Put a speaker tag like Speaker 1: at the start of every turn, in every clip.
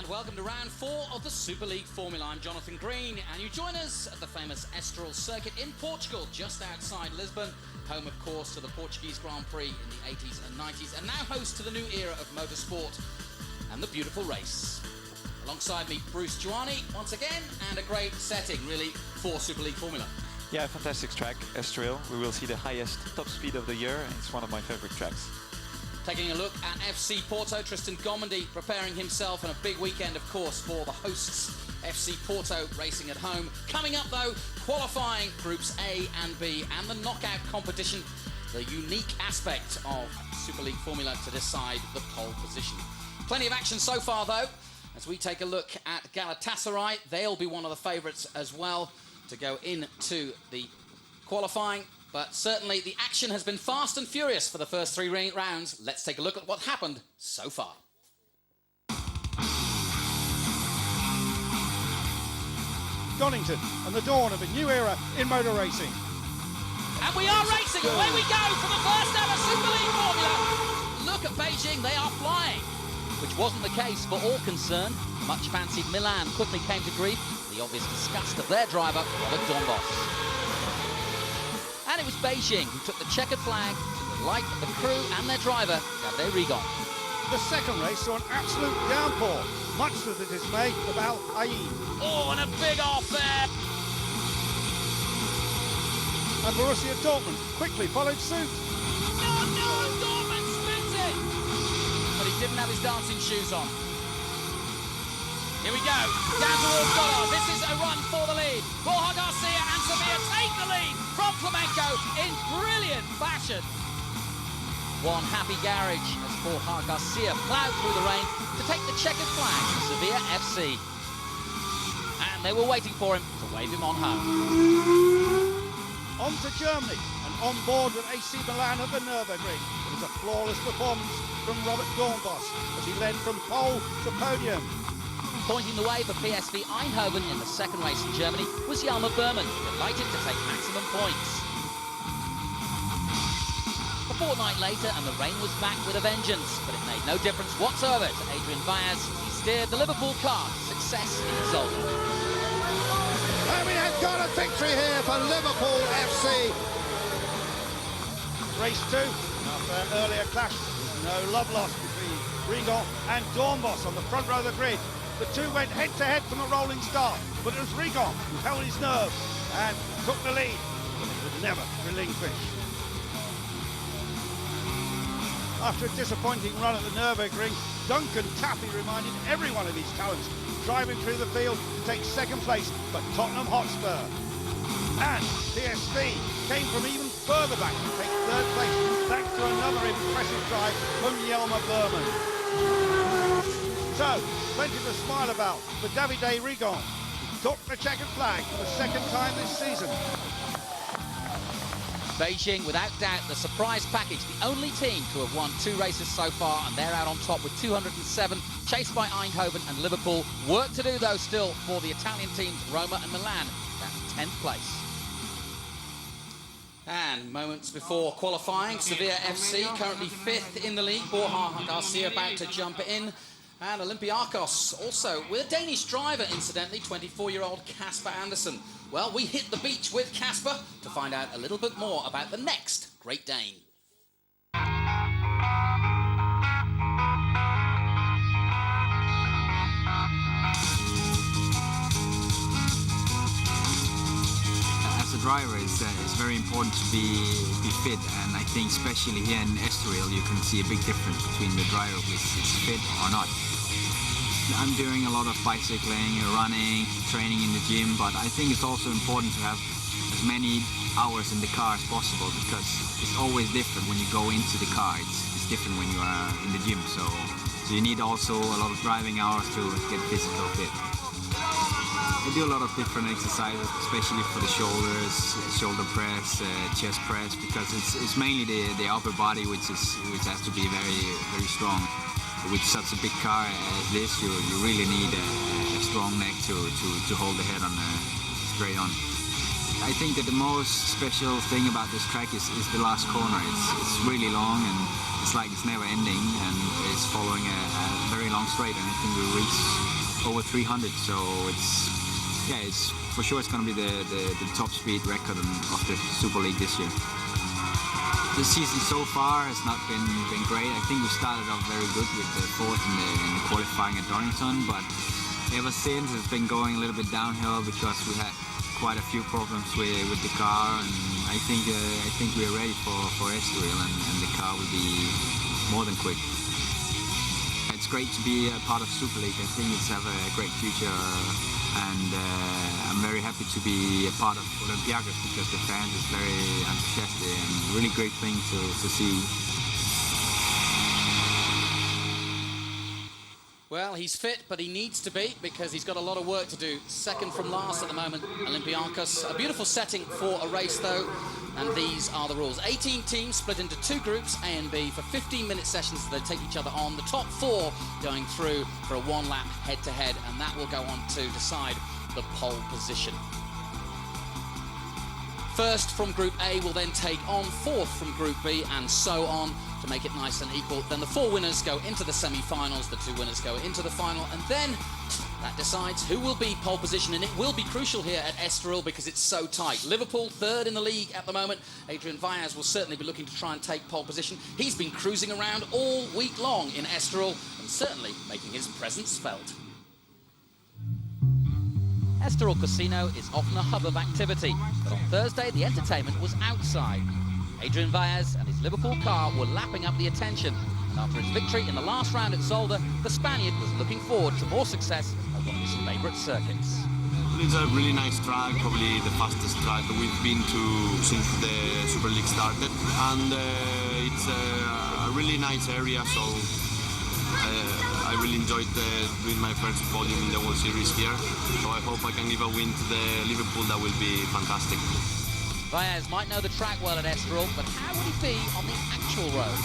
Speaker 1: And welcome to round 4 of the Superleague Formula. I'm Jonathan Green, and you join us at the famous Estoril circuit in Portugal, just outside Lisbon, home of course to the Portuguese Grand Prix in the 80s and 90s, and now host to the new era of motorsport and the beautiful race. Alongside me, Bruce Giuani once again, and a great setting really for Superleague Formula.
Speaker 2: Yeah, fantastic track, Estoril. We will see the highest top speed of the year, and it's one of my favorite tracks.
Speaker 1: Taking a look at FC Porto, Tristan Gomendi preparing himself in a big weekend, of course, for the hosts, FC Porto racing at home. Coming up, though, qualifying Groups A and B and the knockout competition, the unique aspect of Superleague Formula to decide the pole position. Plenty of action so far, though, as we take a look at Galatasaray. They'll be one of the favourites as well to go into the qualifying. But certainly the action has been fast and furious for the first 3 rounds. Let's take a look at what happened so far.
Speaker 3: Donington and the dawn of a new era in motor racing.
Speaker 1: And we are racing. Away we go for the first ever Superleague Formula. Look at Beijing, they are flying. Which wasn't the case for all concerned. Much fancied Milan quickly came to grief. The obvious disgust of their driver, Robert Dombos. And it was Beijing who took the checkered flag to the delight of the crew and their driver, Davide Rigon.
Speaker 3: The second race saw an absolute downpour, much to the dismay of Al Ain.
Speaker 1: Oh, and a big off there!
Speaker 3: And Borussia Dortmund quickly followed suit.
Speaker 1: No, Dortmund spins it! But he didn't have his dancing shoes on. Here we go, down towards Goddard. This is a run for the lead. Borja Garcia and Sevilla take the lead from Flamenco in brilliant fashion. One happy garage as Borja Garcia ploughed through the rain to take the checkered flag to Sevilla FC. And they were waiting for him to wave him on home.
Speaker 3: On to Germany and on board with AC Milan at the Nürburgring. It was a flawless performance from Robert Dombos as he led from pole to podium.
Speaker 1: Pointing the way for PSV Eindhoven in the second race in Germany was Jelmer Berman, delighted to take maximum points. A fortnight later and the rain was back with a vengeance, but it made no difference whatsoever to Adrian Baez as he steered the Liverpool car to success in Zolder.
Speaker 3: And we have got a victory here for Liverpool FC. Race 2, after an earlier clash, no love lost between Rigon and Dombos on the front row of the grid. The two went head-to-head from a rolling start, but it was Rigon who held his nerve and took the lead, but he would never relinquish. After a disappointing run at the Nürburgring, Duncan Taffy reminded everyone of his talents, driving through the field to take second place for Tottenham Hotspur. And PSV came from even further back to take third place, thanks to another impressive drive from Jelmer Berman. So, plenty to smile about for Davide Rigon, who took the checkered flag for the second time this season.
Speaker 1: Beijing, without doubt, the surprise package, the only team to have won 2 races so far, and they're out on top with 207, chased by Eindhoven and Liverpool. Work to do, though, still for the Italian teams Roma and Milan, down to 10th place. And moments before qualifying, Sevilla FC currently 5th in the league. Borja Garcia about to jump in. And Olympiacos also with a Danish driver, incidentally, 24-year-old Kasper Andersen. Well, we hit the beach with Kasper to find out a little bit more about the next Great Dane.
Speaker 4: As a driver, it's very important to be fit, and I think especially here in Estoril you can see a big difference between the driver who is fit or not. I'm doing a lot of bicycling, running, training in the gym, but I think it's also important to have as many hours in the car as possible, because it's always different when you go into the car. It's different when you are in the gym, so you need also a lot of driving hours to get physical fit. I do a lot of different exercises, especially for the shoulders, shoulder press, chest press, because it's mainly the upper body which has to be very strong. With such a big car as this, you really need a strong neck to hold the head on straight on. I think that the most special thing about this track is the last corner. It's really long and it's like it's never ending, and it's following a very long straight, and I think we reached over 300. So it's for sure it's going to be the top speed record of the Superleague this year. The season so far has not been great. I think we started off very good with the fourth in the qualifying at Donington, but ever since it's been going a little bit downhill because we had quite a few problems with the car, and I think we're ready for Estoril, and the car will be more than quick. It's great to be a part of Superleague. I think it's have a great future, and I'm very happy to be a part of Olympiacos because the fans is very enthusiastic and really great thing to see.
Speaker 1: Well, he's fit, but he needs to be because he's got a lot of work to do. Second from last at the moment, Olympiacos. A beautiful setting for a race, though, and these are the rules. 18 teams split into two groups, A and B, for 15-minute sessions. They take each other on. The top four going through for a one-lap head-to-head, and that will go on to decide the pole position. First from Group A will then take on fourth from Group B, and so on, to make it nice and equal. Then the four winners go into the semi-finals, the two winners go into the final, and then that decides who will be pole position, and it will be crucial here at Estoril because it's so tight. Liverpool, third in the league at the moment. Adrian Valles will certainly be looking to try and take pole position. He's been cruising around all week long in Estoril and certainly making his presence felt. Estoril Casino is often a hub of activity, but on Thursday the entertainment was outside. Adrian Valles and his Liverpool car were lapping up the attention, and after his victory in the last round at Zolder, the Spaniard was looking forward to more success at one of his favourite circuits.
Speaker 5: It's a really nice track, probably the fastest track that we've been to since the Super League started, and it's a really nice area, so I really enjoyed doing my first podium in the World Series here, so I hope I can give a win to the Liverpool. That will be fantastic.
Speaker 1: Valles might know the track well at Estoril, but how would he be on the actual roads?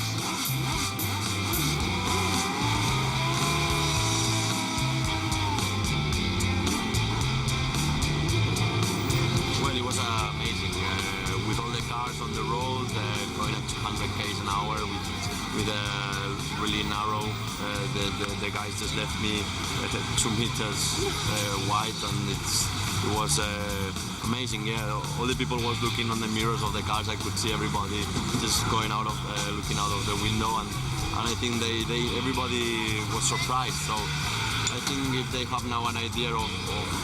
Speaker 5: Well, it was amazing. With all the cars on the road, going up to 100 km an hour with a really narrow. The guys just left me 2 meters wide, and it was amazing. Yeah, all the people was looking on the mirrors of the cars. I could see everybody just going out of looking out of the window, and I think everybody was surprised. So I think if they have now an idea of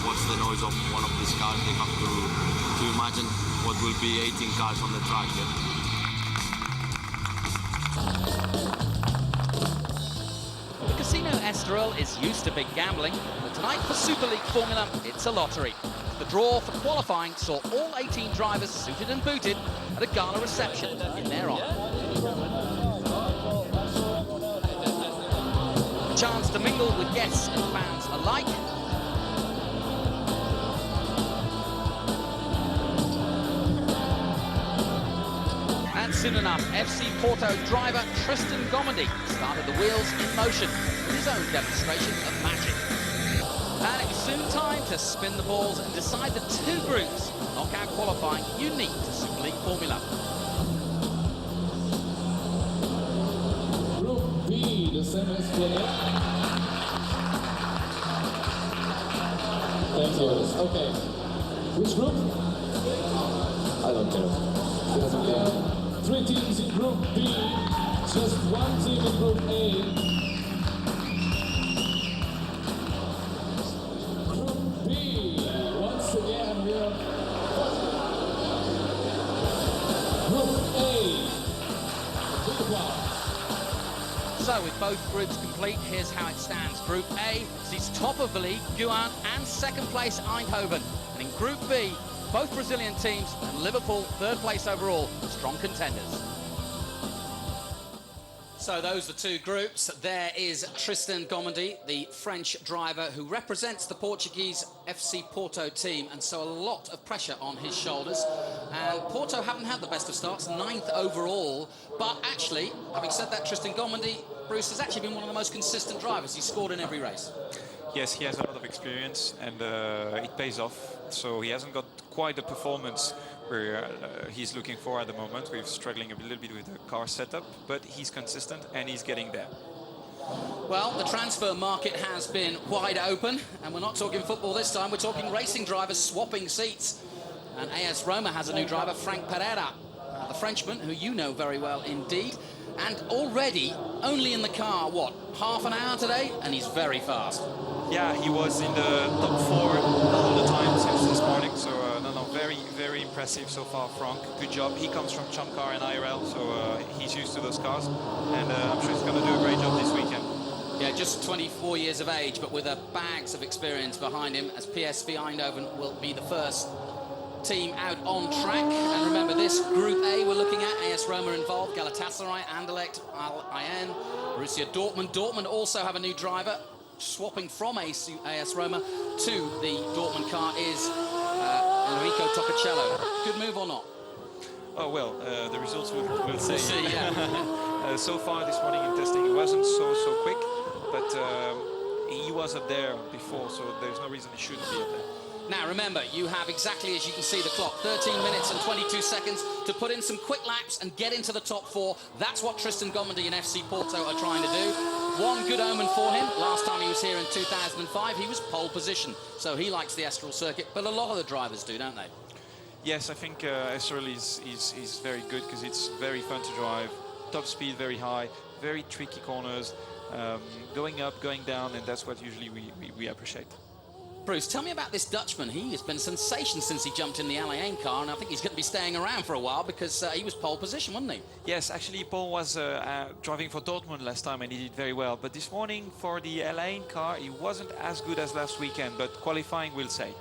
Speaker 5: what's the noise of one of these cars, they have to imagine what will be 18 cars on the track. Yeah.
Speaker 1: The Casino Estoril is used to big gambling, but tonight for Super League Formula, it's a lottery. The draw for qualifying saw all 18 drivers suited and booted at a gala reception in their honour. A chance to mingle with guests and fans alike. And soon enough, FC Porto driver Tristan Gomendy started the wheels in motion with his own demonstration of magic. And it was soon time to spin the balls and decide the two groups of knockout qualifying unique to Super League Formula.
Speaker 6: Group B, the semi split. Thank you. Okay. Which group? I don't care. He doesn't care. 3 teams in Group B, just 1 team in Group A.
Speaker 1: So with both groups complete, here's how it stands. Group A sees top of the league, Guan, and second place, Eindhoven. And in Group B, both Brazilian teams and Liverpool, third place overall, strong contenders. So those are the two groups. There is Tristan Gomendy, the French driver who represents the Portuguese FC Porto team, and so a lot of pressure on his shoulders. And Porto haven't had the best of starts, 9th overall, but actually, having said that, Tristan Gomendy, Bruce, has actually been one of the most consistent drivers. He's scored in every race.
Speaker 2: Yes, he has a lot of experience, and it pays off. So he hasn't got quite the performance where he's looking for at the moment. We're struggling a little bit with the car setup, but he's consistent and he's getting there.
Speaker 1: Well, the transfer market has been wide open, and we're not talking football this time, we're talking racing drivers swapping seats. And AS Roma has a new driver, Frank Pereira, the Frenchman, who you know very well indeed. And already, only in the car, what, half an hour today? And he's very fast.
Speaker 2: Yeah, he was in the top 4 all the time since this morning, so no, very, very impressive so far, Frank. Good job. He comes from Chamcar and IRL, so he's used to those cars, and I'm sure he's going to do a great job this weekend.
Speaker 1: Yeah, just 24 years of age, but with bags of experience behind him, as PSV Eindhoven will be the first team out on track. And remember this, Group A we're looking at, AS Roma involved, Galatasaray, Anderlecht, Al Ain, Borussia Dortmund. Dortmund also have a new driver. Swapping from AS Roma to the Dortmund car is Enrico Toccacello. Good move or not?
Speaker 2: Oh, well, the results we'll see.
Speaker 1: We'll see, yeah.
Speaker 2: So far this morning in testing, it wasn't so quick, but he wasn't there before, so there's no reason he shouldn't be up there.
Speaker 1: Now, remember, you have exactly, as you can see, the clock, 13 minutes and 22 seconds to put in some quick laps and get into the top 4. That's what Tristan Gomendy and FC Porto are trying to do. One good omen for him. Last time he was here in 2005, he was pole position. So he likes the Estoril circuit, but a lot of the drivers do, don't they?
Speaker 2: Yes, I think Estoril is very good because it's very fun to drive. Top speed, very high, very tricky corners, going up, going down, and that's what usually we appreciate.
Speaker 1: Bruce, tell me about this Dutchman. He has been a sensation since he jumped in the Al car, and I think he's going to be staying around for a while because he was pole position, wasn't he?
Speaker 2: Yes, actually, Paul was driving for Dortmund last time and he did very well. But this morning for the Al car, he wasn't as good as last weekend, but qualifying will say.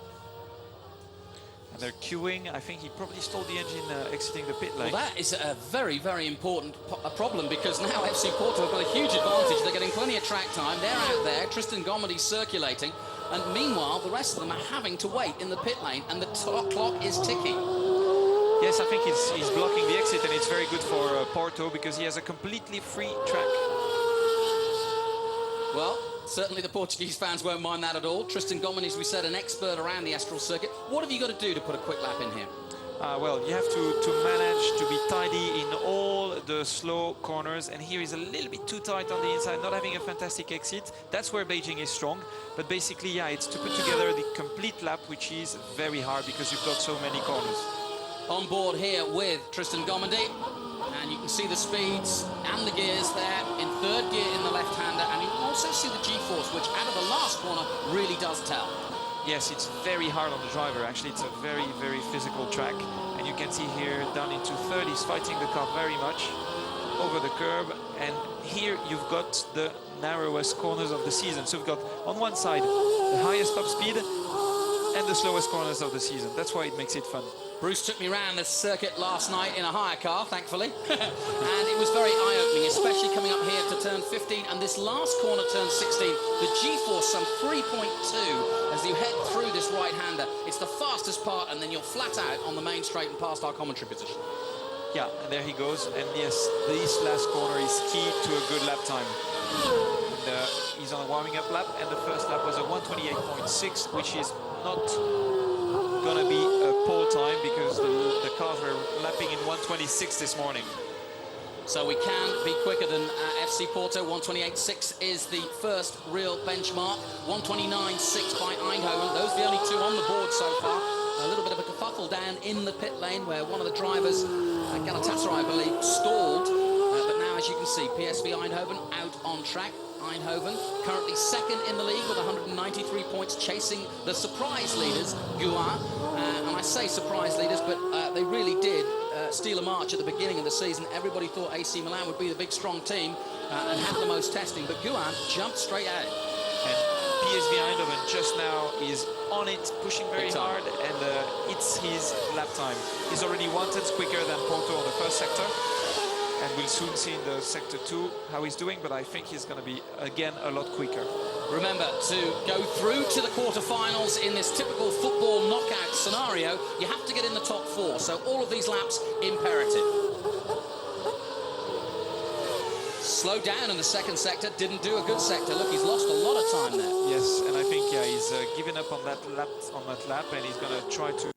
Speaker 2: And they're queuing. I think he probably stole the engine exiting the pit lane.
Speaker 1: Well, that is a very, very important problem because now FC Porto have got a huge advantage. They're getting plenty of track time. They're out there. Tristan Gomendy circulating. And meanwhile, the rest of them are having to wait in the pit lane, and the clock is ticking.
Speaker 2: Yes, I think he's blocking the exit, and it's very good for Porto because he has a completely free track.
Speaker 1: Well, certainly the Portuguese fans won't mind that at all. Tristan Gomendy, as we said, an expert around the Estoril circuit. What have you got to do to put a quick lap in here?
Speaker 2: Well, you have to manage to be tidy in all the slow corners, and here is a little bit too tight on the inside, not having a fantastic exit. That's where Beijing is strong, but basically, yeah, it's to put together the complete lap, which is very hard because you've got so many corners.
Speaker 1: On board here with Tristan Gomendy, and you can see the speeds and the gears there in third gear in the left-hander, and you can also see the G-force, which out of the last corner really does tell.
Speaker 2: Yes, it's very hard on the driver. Actually, it's a very, very physical track. And you can see here down into third, he's fighting the car very much over the curb. And here you've got the narrowest corners of the season. So we've got on one side the highest top speed and the slowest corners of the season. That's why it makes it fun.
Speaker 1: Bruce took me around the circuit last night in a hire car, thankfully. And it was very eye-opening, especially coming up here to turn 15. And this last corner, turn 16, the G-force some 3.2 as you head through this right-hander. It's the fastest part, and then you're flat out on the main straight and past our commentary position.
Speaker 2: Yeah, and there he goes. And yes, this last corner is key to a good lap time. And he's on a warming up lap, and the first lap was a 128.6, which is not gonna be a pole time because the cars were lapping in 126 this morning.
Speaker 1: So we can be quicker than FC Porto. 128.6 is the first real benchmark. 129.6 by Eindhoven. Those are the only two on the board so far. A little bit of a kerfuffle down in the pit lane where one of the drivers, Galatasaray, I believe, stalled. But now, as you can see, PSV Eindhoven out on track. Eindhoven currently second in the league with 193 points, chasing the surprise leaders, Guin. And I say surprise leaders, but they really did steal a march at the beginning of the season. Everybody thought AC Milan would be the big, strong team and have the most testing, but Guin jumped straight out.
Speaker 2: And PSV Eindhoven just now is on it, pushing very hard, and it's his lap time. He's already 1/10 quicker than Porto on the first sector. And we'll soon see in the Sector 2 how he's doing, but I think he's going to be, again, a lot quicker.
Speaker 1: Remember, to go through to the quarterfinals in this typical football knockout scenario, you have to get in the top 4. So all of these laps, imperative. Slowed down in the second sector, didn't do a good sector. Look, he's lost a lot of time there.
Speaker 2: Yes, and I think, yeah, he's given up on that lap, and he's going to try to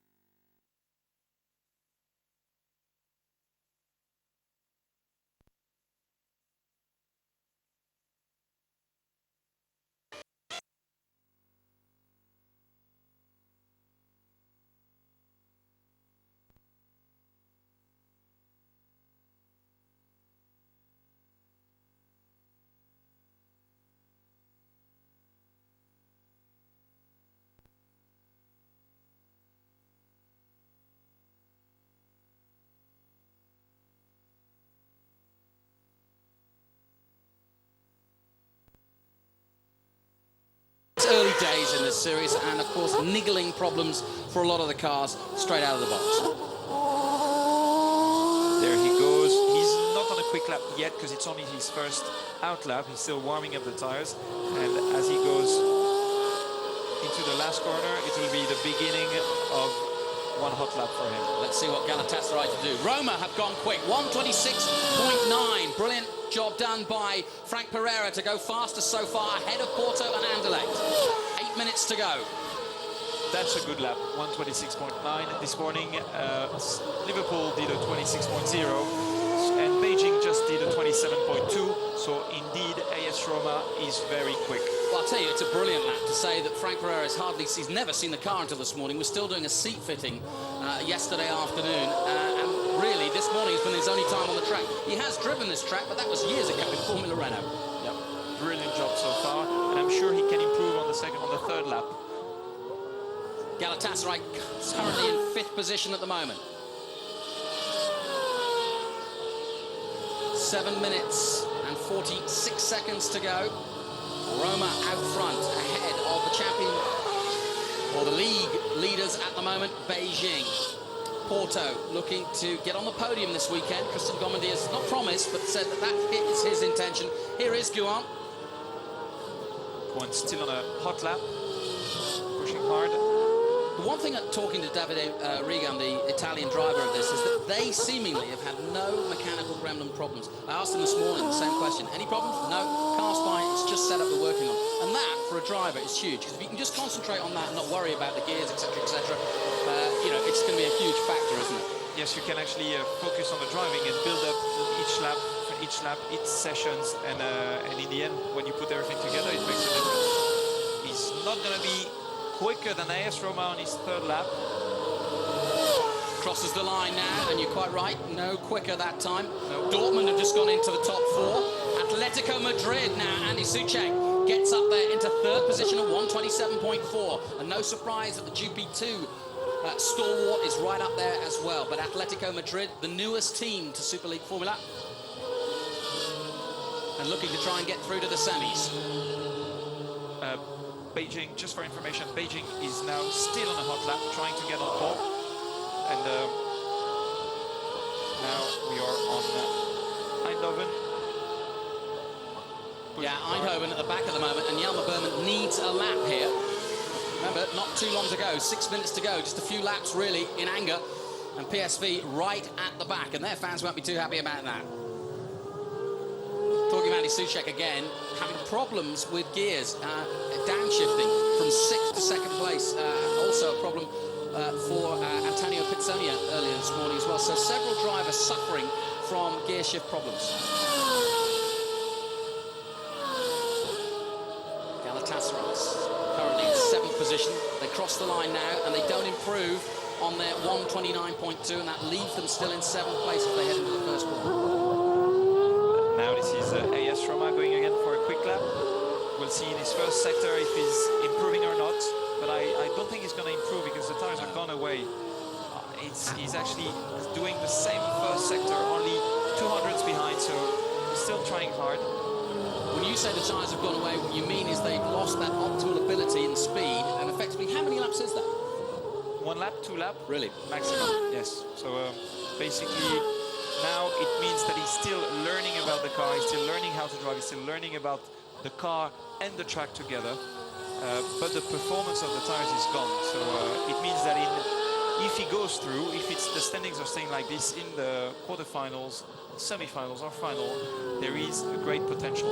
Speaker 1: It's early days in this series, and of course, niggling problems for a lot of the cars straight out of the box.
Speaker 2: There he goes. He's not on a quick lap yet because it's only his first out lap. He's still warming up the tires, and as he goes into the last corner, it will be the beginning of one hot lap for him.
Speaker 1: Let's see what Galatasaray to do. Roma have gone quick, 1:26.9. Brilliant job done by Frank Pereira to go faster so far, ahead of Porto and Anderlecht. 8 minutes to go.
Speaker 2: That's a good lap, 1:26.9. This morning, Liverpool did a 26.0, and Beijing just did a 27.2. So indeed, AS Roma is very quick.
Speaker 1: Well, I'll tell you, it's a brilliant lap to say that Frank Pereira he's never seen the car until this morning. We're still doing a seat fitting yesterday afternoon, and really this morning has been his only time on the track. He has driven this track, but that was years ago in Formula Renault.
Speaker 2: Yep, brilliant job so far, and I'm sure he can improve on the third lap.
Speaker 1: Galatasaray is currently in 5th position at the moment. 7 minutes and 46 seconds to go. Roma out front, ahead of the champion, or the league leaders at the moment, Beijing. Porto looking to get on the podium this weekend. Tristan Gomendi has not promised, but said that is his intention. Here is Guan.
Speaker 2: Guan still on a hot lap, pushing hard.
Speaker 1: The one thing talking to Davide Regan, the Italian driver of this, is that they seemingly have had no mechanical gremlin problems. I asked them this morning the same question. Any problems? No. Car's fine. It's just setup they're working on. And that, for a driver, is huge. Because if you can just concentrate on that and not worry about the gears, etc., etc., you know, it's going to be a huge factor, isn't it?
Speaker 2: Yes, you can actually focus on the driving and build up each lap, each sessions, and in the end, when you put everything together, it makes a difference. He's not going to be quicker than AS Roma on his third lap.
Speaker 1: Crosses the line now, and you're quite right, no quicker that time. No. Dortmund have just gone into the top 4. Atletico Madrid now, Andy Soucek gets up there into 3rd position at 1:27.4. And no surprise that the GP2 stalwart is right up there as well. But Atletico Madrid, the newest team to Super League Formula, and looking to try and get through to the semis.
Speaker 2: Beijing, just for information, Beijing is now still on a hot lap, trying to get on pole. And now we are on Eindhoven.
Speaker 1: Yeah, Eindhoven at the back at the moment, and Jelmer Berman needs a lap here. Remember, not too long to go, 6 minutes to go, just a few laps really in anger. And PSV right at the back, and their fans won't be too happy about that. Talking about Soucek again, having problems with gears, downshifting from 6th to 2nd place. Also a problem for Antonio Pizzonia earlier this morning as well. So several drivers suffering from gear shift problems. Galatasaray currently in 7th position. They cross the line now, and they don't improve on their 1:29.2, and that leaves them still in 7th place if they head into the first quarter.
Speaker 2: Now this is AS Roma going again for a quick lap. We'll see in his first sector if he's improving or not, but I don't think he's going to improve because the tires have gone away. He's actually doing the same first sector, only 200s behind, so he's still trying hard.
Speaker 1: When you say the tires have gone away, what you mean is they've lost that optimal ability and speed, and effectively, how many laps is that?
Speaker 2: 1 lap, 2 lap?
Speaker 1: Really?
Speaker 2: Maximum, yes. So basically, now it means that he's still learning about the car, he's still learning how to drive, he's still learning about the car and the track together, but the performance of the tires is gone. So it means that if he goes through, if the standings are staying like this in the quarterfinals, semi-finals or final, there is a great potential.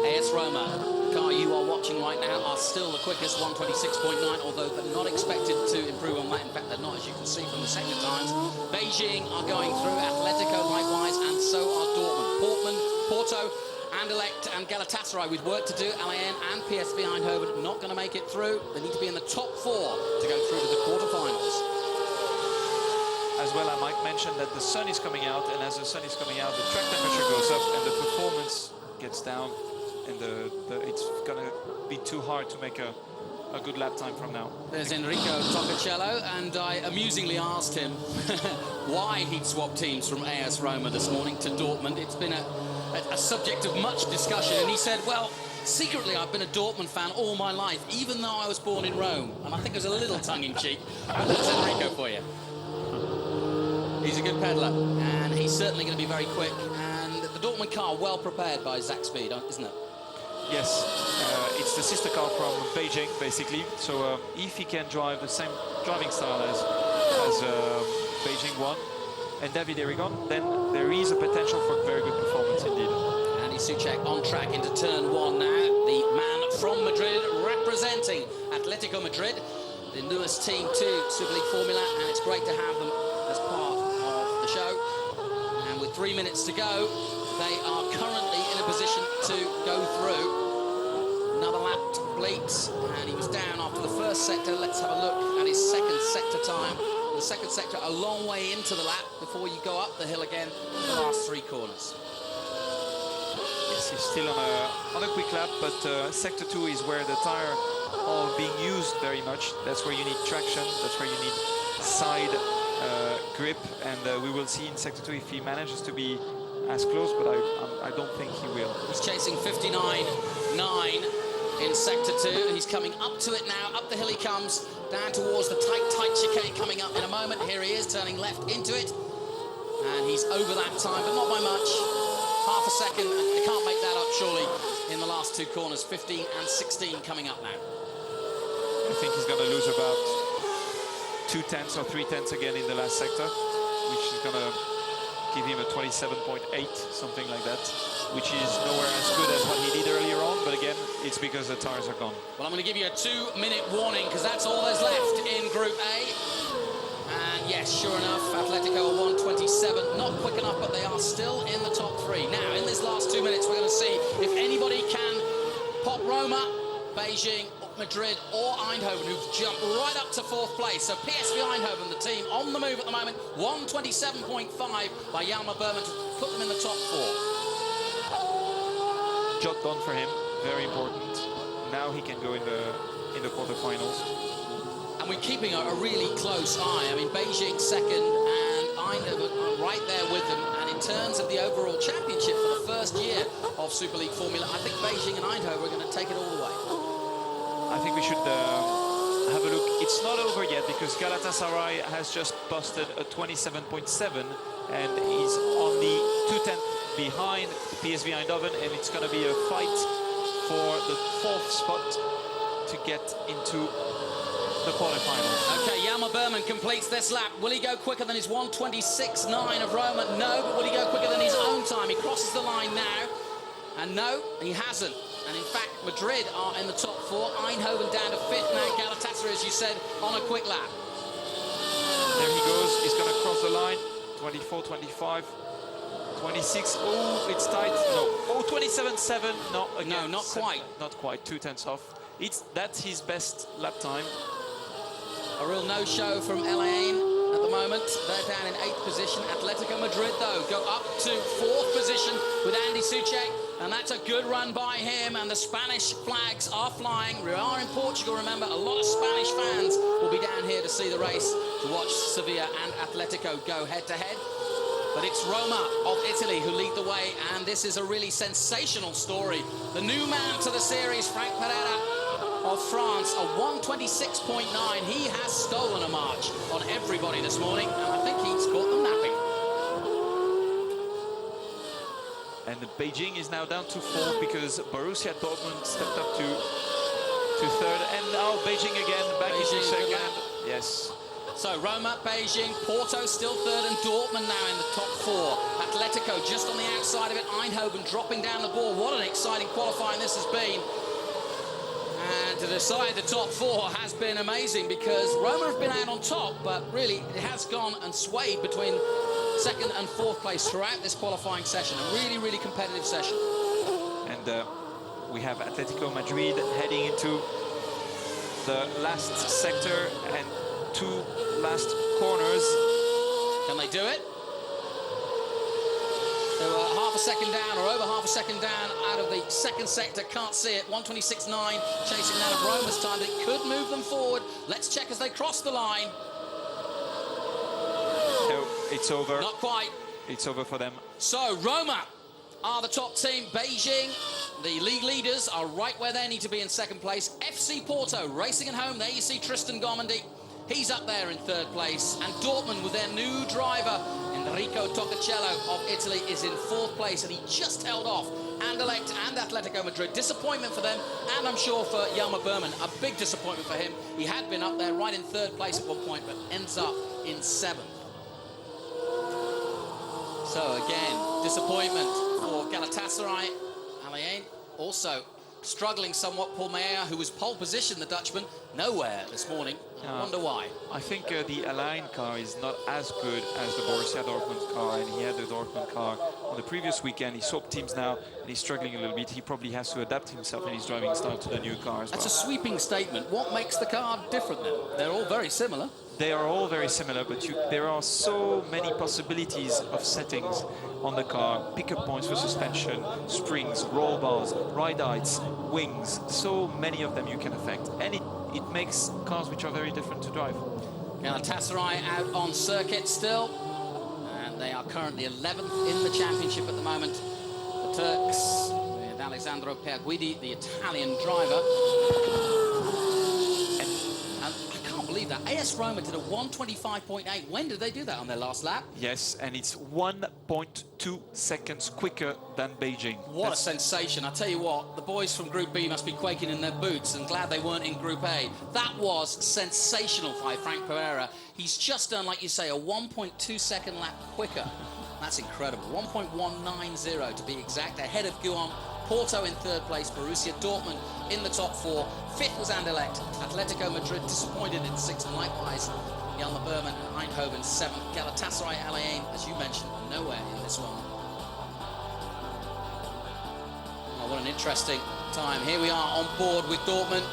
Speaker 1: AS Roma, the car you are watching right now, are still the quickest, 1:26.9, although they're not expected to improve on that. In fact, they're not, as you can see from the second times. Beijing are going through, Atletico likewise, and so are Dortmund. Porto, Anderlecht and Galatasaray with work to do. LAN and PSV Eindhoven not going to make it through. They need to be in the top 4 to go through to the quarterfinals.
Speaker 2: As well, I might mention that the sun is coming out, and as the sun is coming out, the track temperature goes up and the performance gets down, and it's going to be too hard to make a good lap time from now.
Speaker 1: There's Enrico Toccacello, and I amusingly asked him why he'd swapped teams from AS Roma this morning to Dortmund. It's been a subject of much discussion, and he said, well, Secretly, I've been a Dortmund fan all my life, even though I was born in Rome. And I think it was a little tongue-in-cheek, but that's Enrico for you. He's a good peddler, and he's certainly going to be very quick. And the Dortmund car well prepared by Zach Speed, isn't it?
Speaker 2: Yes, it's the sister car from Beijing, basically. So if he can drive the same driving style as Beijing 1 and David Erigon, then there is a potential for very good performance indeed.
Speaker 1: Andy Soucek on track into turn 1 now. The man from Madrid representing Atletico Madrid, the newest team to Super League Formula, and it's great to have them as part of the show. And with 3 minutes to go, they are currently in a position to go through. Another lap to complete, and he was down after the first sector. Let's have a look at his second sector time. The second sector a long way into the lap before you go up the hill again in the last 3 corners.
Speaker 2: Yes, he's still on a quick lap, but sector 2 is where the tire are being used very much. That's where you need traction, that's where you need side grip, and we will see in sector 2 if he manages to be as close, but I don't think he will.
Speaker 1: He's chasing 59.9 in sector 2. He's coming up to it now. Up the hill he comes, down towards the tight chicane coming up in a moment. Here he is, turning left into it. And he's over that time, but not by much. Half a second, and they can't make that up, surely, in the last 2 corners. 15 and 16 coming up now.
Speaker 2: I think he's going to lose about 2 tenths or 3 tenths again in the last sector, which is going to give him a 27.8, something like that, which is nowhere as good as what he did earlier on, but again, it's because the tires are gone.
Speaker 1: Well, I'm going to give you a 2-minute warning, because that's all there's left in Group A. And yes, sure enough, Atletico 1:27, not quick enough, but they are still in the top 3. Now, in this last 2 minutes, we're going to see if anybody can pop Roma, Beijing, Madrid or Eindhoven, who've jumped right up to 4th place. So PSV Eindhoven, the team on the move at the moment, 1:27.5 by Hjalmar Berman to put them in the top 4.
Speaker 2: Job done for him, very important. Now he can go in the quarterfinals.
Speaker 1: And we're keeping a really close eye. I mean, Beijing second and Eindhoven are right there with them. And in terms of the overall championship for the first year of Super League Formula, I think Beijing and Eindhoven are going to take it all the way.
Speaker 2: I think we should have a look. It's not over yet because Galatasaray has just posted a 27.7 and is on the 2/10 behind PSV Eindhoven, and it's going to be a fight for the 4th spot to get into the quarterfinals.
Speaker 1: Okay, Hjalmar Berman completes this lap. Will he go quicker than his 1:26.9 of Roma? No, but will he go quicker than his own time? He crosses the line now, and no, he hasn't. And in fact, Madrid are in the top 4. Eindhoven down to 5th now. Galatasaray, as you said, on a quick lap.
Speaker 2: There he goes. He's going to cross the line. 24, 25, 26. Oh, it's tight. No. Oh, 27.7. No, again.
Speaker 1: No, not quite.
Speaker 2: Not quite. 2 tenths off. That's his best lap time.
Speaker 1: A real no-show from Elaine at the moment. They're down in 8th position. Atletico Madrid, though, go up to 4th position with Andy Soucek. And that's a good run by him, and the Spanish flags are flying. We are in Portugal, remember. A lot of Spanish fans will be down here to see the race, to watch Sevilla and Atletico go head-to-head. But it's Roma of Italy who lead the way, and this is a really sensational story. The new man to the series, Frank Pereira of France, a 1:26.9. He has stolen a march on everybody this morning, and I think he's caught them napping.
Speaker 2: And Beijing is now down to 4th because Borussia Dortmund stepped up to 3rd. And now Beijing again, back into 2nd. Yes.
Speaker 1: So Roma, Beijing, Porto still 3rd, and Dortmund now in the top 4. Atletico just on the outside of it. Eindhoven dropping down the ball. What an exciting qualifying this has been. And to decide the top 4 has been amazing because Roma have been out on top, but really it has gone and swayed between 2nd and 4th place throughout this qualifying session. A really, really competitive session.
Speaker 2: And we have Atletico Madrid heading into the last sector and 2 last corners.
Speaker 1: Can they do it? They were half a second down, or over half a second down out of the 2nd sector. Can't see it. 1:26.9, chasing that of Roma's time. It could move them forward. Let's check as they cross the line.
Speaker 2: No, it's over.
Speaker 1: Not quite.
Speaker 2: It's over for them.
Speaker 1: So Roma are the top team. Beijing The league leaders are right where they need to be in second place. FC Porto racing at home. There you see Tristan Gomendi. He's up there in third place. And Dortmund, with their new driver, Enrico Toccacello of Italy, is in fourth place. And he just held off Anderlecht and Atletico Madrid. Disappointment for them, and I'm sure for Jelmer Berman, a big disappointment for him. He had been up there right in third place at one point, but ends up in seventh. So again, disappointment for Galatasaray. Alain also struggling somewhat. Paul Meyer, who was pole position, the Dutchman, nowhere this morning. I wonder why.
Speaker 2: I think the Alain car is not as good as the Borussia Dortmund car, and he had the Dortmund car on the previous weekend. He swapped teams now, and he's struggling a little bit. He probably has to adapt himself in his driving style to the new car as well.
Speaker 1: That's a sweeping statement. What makes the car different then? They're all very similar.
Speaker 2: They are all very similar, but there are so many possibilities of settings on the car. Pickup points for suspension, springs, roll bars, ride heights, wings. So many of them you can affect. And it makes cars which are very different to drive.
Speaker 1: Galatasaray out on circuit still. And they are currently 11th in the championship at the moment. The Turks, with Alessandro Perguidi, the Italian driver. Believe that. AS Roma did a 1:25.8. When did they do that on their last lap?
Speaker 2: Yes, and it's 1.2 seconds quicker than Beijing.
Speaker 1: What a sensation. I tell you what, the boys from Group B must be quaking in their boots and glad they weren't in Group A. That was sensational by Frank Pereira. He's just done, like you say, a 1.2 second lap quicker. That's incredible. 1.190 to be exact, ahead of Guillaume. Porto in third place, Borussia Dortmund in the top four. Fifth was Anderlecht. Atletico Madrid disappointed in sixth, and likewise Jelmer Berman and Eindhoven seventh. Galatasaray, Alain, as you mentioned, nowhere in this one. Oh, what an interesting time. Here we are on board with Dortmund.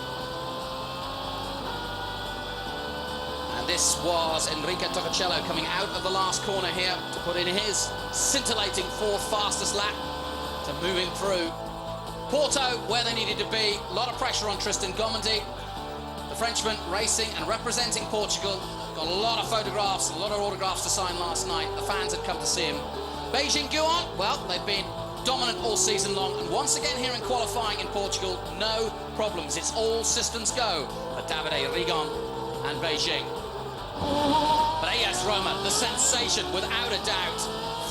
Speaker 1: And this was Enrico Toccacello coming out of the last corner here to put in his scintillating fourth fastest lap to moving through. Porto, where they needed to be. A lot of pressure on Tristan Gomendi. The Frenchman racing and representing Portugal. Got a lot of photographs, a lot of autographs to sign last night. The fans had come to see him. Beijing Guan, well, they've been dominant all season long. And once again here in qualifying in Portugal, no problems. It's all systems go for Davide Rigon and Beijing. But AS Roma, the sensation, without a doubt.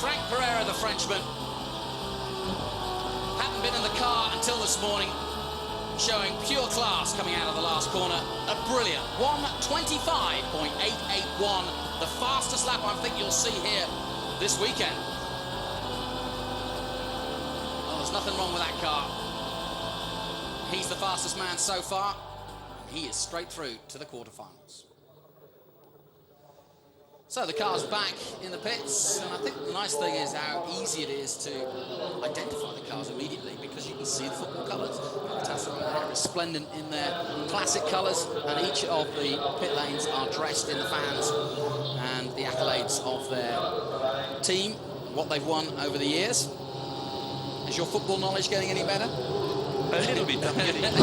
Speaker 1: Frank Pereira, the Frenchman, hadn't been in the car until this morning, showing pure class coming out of the last corner. A brilliant 1:25.881, the fastest lap I think you'll see here this weekend. Oh, there's nothing wrong with that car. He's the fastest man so far. He is straight through to the quarterfinals. So the car's back in the pits, and I think the nice thing is how easy it is to identify the cars immediately, because you can see the football colours. Galatasaray are resplendent in their classic colours, and each of the pit lanes are dressed in the fans and the accolades of their team, what they've won over the years. Is your football knowledge getting any better?
Speaker 2: A little bit, I'm getting there.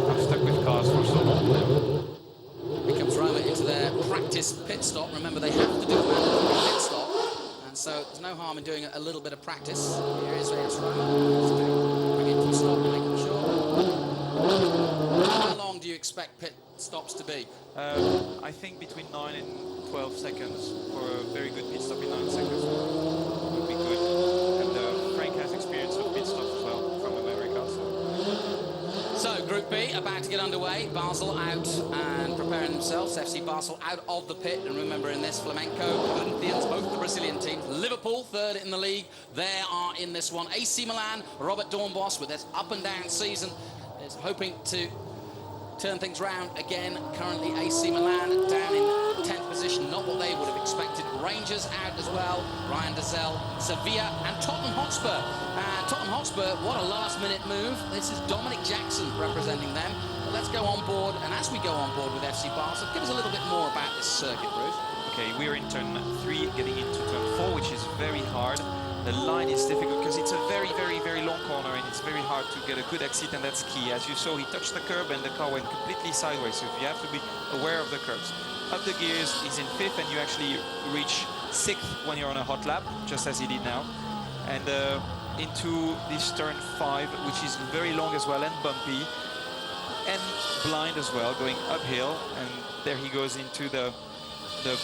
Speaker 2: I'm stuck with cars for so long.
Speaker 1: Here comes Roma into their practice pit stop. Remember, they have to do a mandatory pit stop, and so there's no harm in doing a little bit of practice. Here is Roma. Bring it to a stop, making sure. How long do you expect pit stops to be?
Speaker 2: I think between 9 and 12 seconds for a very good pit stop in 9 seconds would be good. And Frank has experience with pit stops as well from America.
Speaker 1: So Group B about to get underway. Basel out and preparing themselves. FC Basel out of the pit. And remember, in this, Flamenco, Corinthians, both the Brazilian teams. Liverpool, third in the league. They are in this one. AC Milan, Robert Dornbos, with this up and down season, is hoping to turn things round again. Currently, AC Milan down in 10th position. Not what they would have expected. Rangers out as well. Ryan Dazelle, Sevilla, and Tottenham Hotspur. Tottenham Hotspur, what a last-minute move. This is Dominic Jackson representing them. But let's go on board, and as we go on board with FC Basel, give us a little bit more about this circuit, Bruce.
Speaker 2: Okay, we're in turn 3, getting into turn 4, which is very hard. The line is difficult because it's a very, very, very long corner, and it's very hard to get a good exit, and that's key. As you saw, he touched the curb and the car went completely sideways, so you have to be aware of the curbs. Up the gears, he's in 5th, and you actually reach 6th when you're on a hot lap, just as he did now. And into this turn 5, which is very long as well and bumpy and blind as well, going uphill. And there he goes into the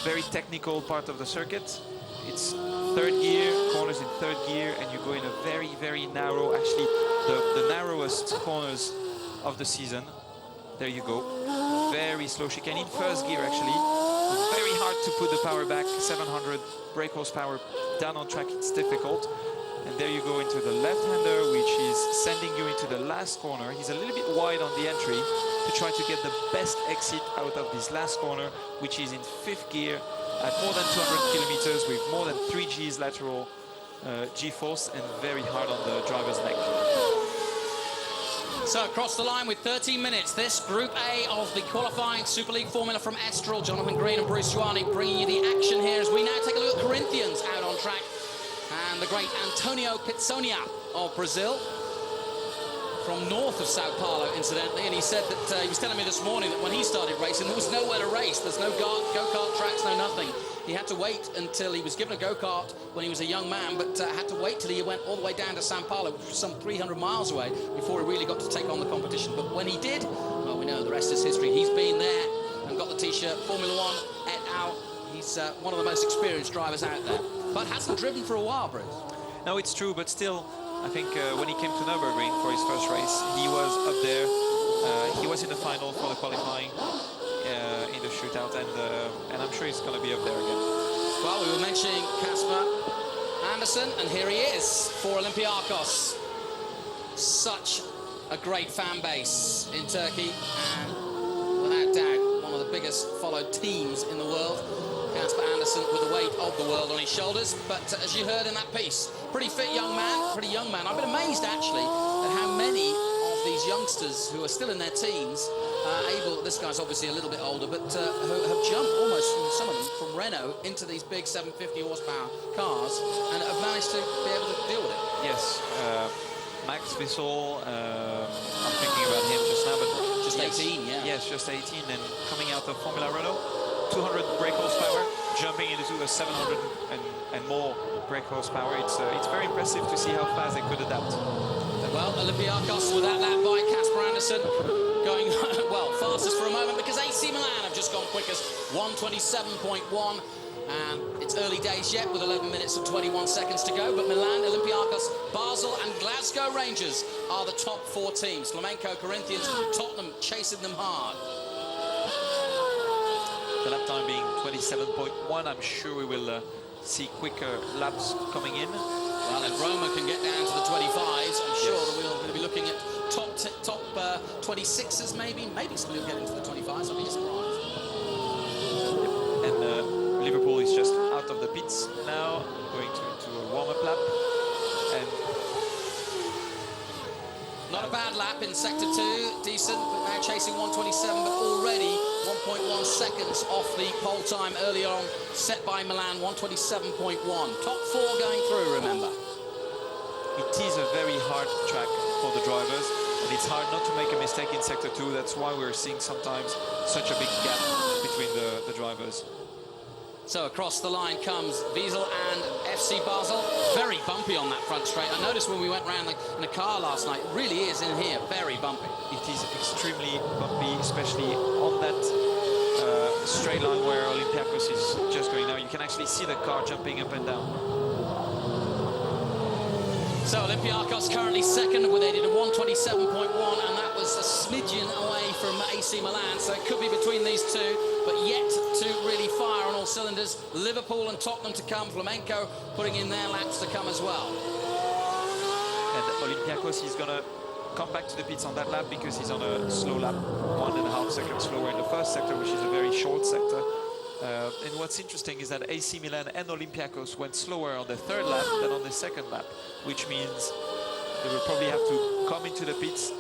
Speaker 2: very technical part of the circuit. It's third gear, corners in third gear, and you go in a very, very narrow, actually the narrowest corners of the season. There you go. Very slow chicane in first gear, actually. Very hard to put the power back. 700 brake horsepower down on track, it's difficult. And there you go into the left-hander, which is sending you into the last corner. He's a little bit wide on the entry to try to get the best exit out of this last corner, which is in fifth gear at more than 200 kilometers with more than 3 Gs lateral G-force and very hard on the driver's neck.
Speaker 1: So across the line with 13 minutes, this Group A of the qualifying Super League formula from Estoril. Jonathan Green and Bruce Ioane bringing you the action here as we now take a look at Corinthians out on track. And the great Antonio Pizzonia of Brazil, from north of Sao Paulo, incidentally. And he said that, he was telling me this morning that when he started racing, there was nowhere to race. There's no go-kart tracks, no nothing. He had to wait until he was given a go-kart when he was a young man, but had to wait till he went all the way down to Sao Paulo, which was some 300 miles away, before he really got to take on the competition. But when he did, well, we know the rest is history. He's been there and got the T-shirt, Formula One, et al. He's one of the most experienced drivers out there, but hasn't driven for a while, Bruce.
Speaker 2: No, it's true, but still, I think when he came to Nürburgring for his first race, he was up there. He was in the final for the qualifying in the shootout, and I'm sure he's going to be up there again.
Speaker 1: Well, we were mentioning Casper Anderson, and here he is for Olympiacos. Such a great fan base in Turkey, and without doubt, one of the biggest followed teams in the world. Casper Anderson with the weight of the world on his shoulders, but as you heard in that piece, pretty fit young man, pretty young man. I've been amazed actually at how many of these youngsters who are still in their teens are able, this guy's obviously a little bit older, but who have jumped almost from some of them from Renault into these big 750 horsepower cars and have managed to be able to deal with it.
Speaker 2: Yes, Max Wissel, I'm thinking about him just now, but
Speaker 1: just 18, yeah.
Speaker 2: Yes, just 18, and coming out of Formula Renault. 200 brake horsepower, jumping into a 700 and more brake horsepower. It's very impressive to see how fast they could adapt.
Speaker 1: Well, Olympiacos without that by Casper Anderson going, well, fastest for a moment because AC Milan have just gone quickest, 1:27.1. And it's early days yet with 11 minutes and 21 seconds to go, but Milan, Olympiacos, Basel and Glasgow Rangers are the top 4 teams. Flamenco, Corinthians, Tottenham chasing them hard.
Speaker 2: The lap time being 27.1. I'm sure we will see quicker laps coming in.
Speaker 1: Well, if Roma can get down to the 25s, I'm sure that we'll be looking at top 26s maybe we'll get into the 25s. I'll be surprised.
Speaker 2: And Liverpool is just out of the pits now, going to a warm-up lap. And
Speaker 1: not a bad lap in sector 2, decent, but now chasing 1:27, but already 1.1 seconds off the pole time earlier on, set by Milan, 1:27.1. Top 4 going through, remember.
Speaker 2: It is a very hard track for the drivers, and it's hard not to make a mistake in sector 2. That's why we're seeing sometimes such a big gap between the drivers.
Speaker 1: So across the line comes Wiesel and FC Basel. Very bumpy on that front straight. I noticed when we went round in the car last night, it really is in here, very bumpy.
Speaker 2: It is extremely bumpy, especially on that straight line where Olympiacos is just going now. You can actually see the car jumping up and down.
Speaker 1: So Olympiacos currently second, where they did a 1:27.1, and that was a smidgen away from AC Milan. So it could be between these two, but yet to really fire on all cylinders. Liverpool and Tottenham to come. Flamenco putting in their laps to come as well.
Speaker 2: And Olympiacos is going to come back to the pits on that lap because he's on a slow lap, 1.5 seconds slower in the first sector, which is a very short sector. And what's interesting is that AC Milan and Olympiacos went slower on the third lap than on the second lap, which means they will probably have to come into the pits,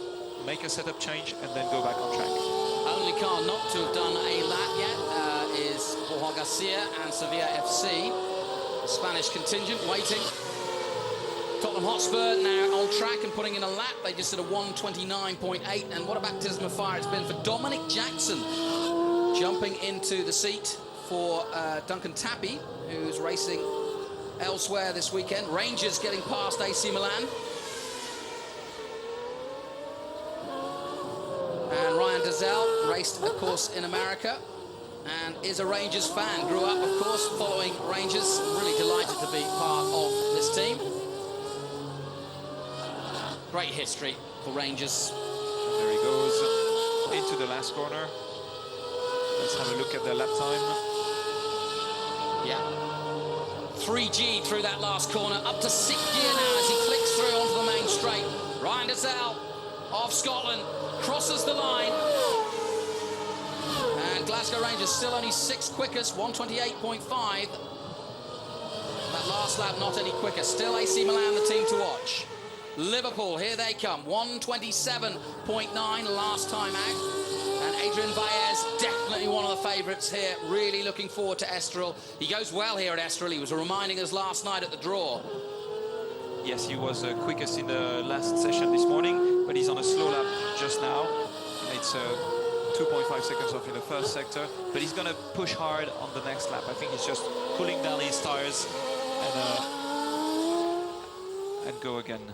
Speaker 2: make a setup change, and then go back on track.
Speaker 1: Only car not to have done a lap yet is Jorge Garcia and Sevilla FC. The Spanish contingent waiting. Tottenham Hotspur now on track and putting in a lap. They just did a 1:29.8, and what a baptism of fire it's been for Dominic Jackson, jumping into the seat for Duncan Tappy, who's racing elsewhere this weekend. Rangers getting past AC Milan. And Ryan Dazelle raced, of course, in America and is a Rangers fan. Grew up, of course, following Rangers. Really delighted to be part of this team. Great history for Rangers.
Speaker 2: And there he goes into the last corner. Let's have a look at the lap time.
Speaker 1: Yeah. 3G through that last corner, up to 6th gear now as he flicks through onto the main straight. Ryan Dazelle of Scotland crosses the line. And Glasgow Rangers still only 6th quickest, 128.5. That last lap not any quicker. Still AC Milan the team to watch. Liverpool, here they come. 127.9 last time out. And Adrian Vaez, definitely one of the favourites here. Really looking forward to Estoril. He goes well here at Estoril. He was reminding us last night at the draw.
Speaker 2: Yes, he was quickest in the last session this morning, but he's on a slow lap just now. He made 2.5 seconds off in the first sector, but he's going to push hard on the next lap. I think he's just pulling down his tires and go again.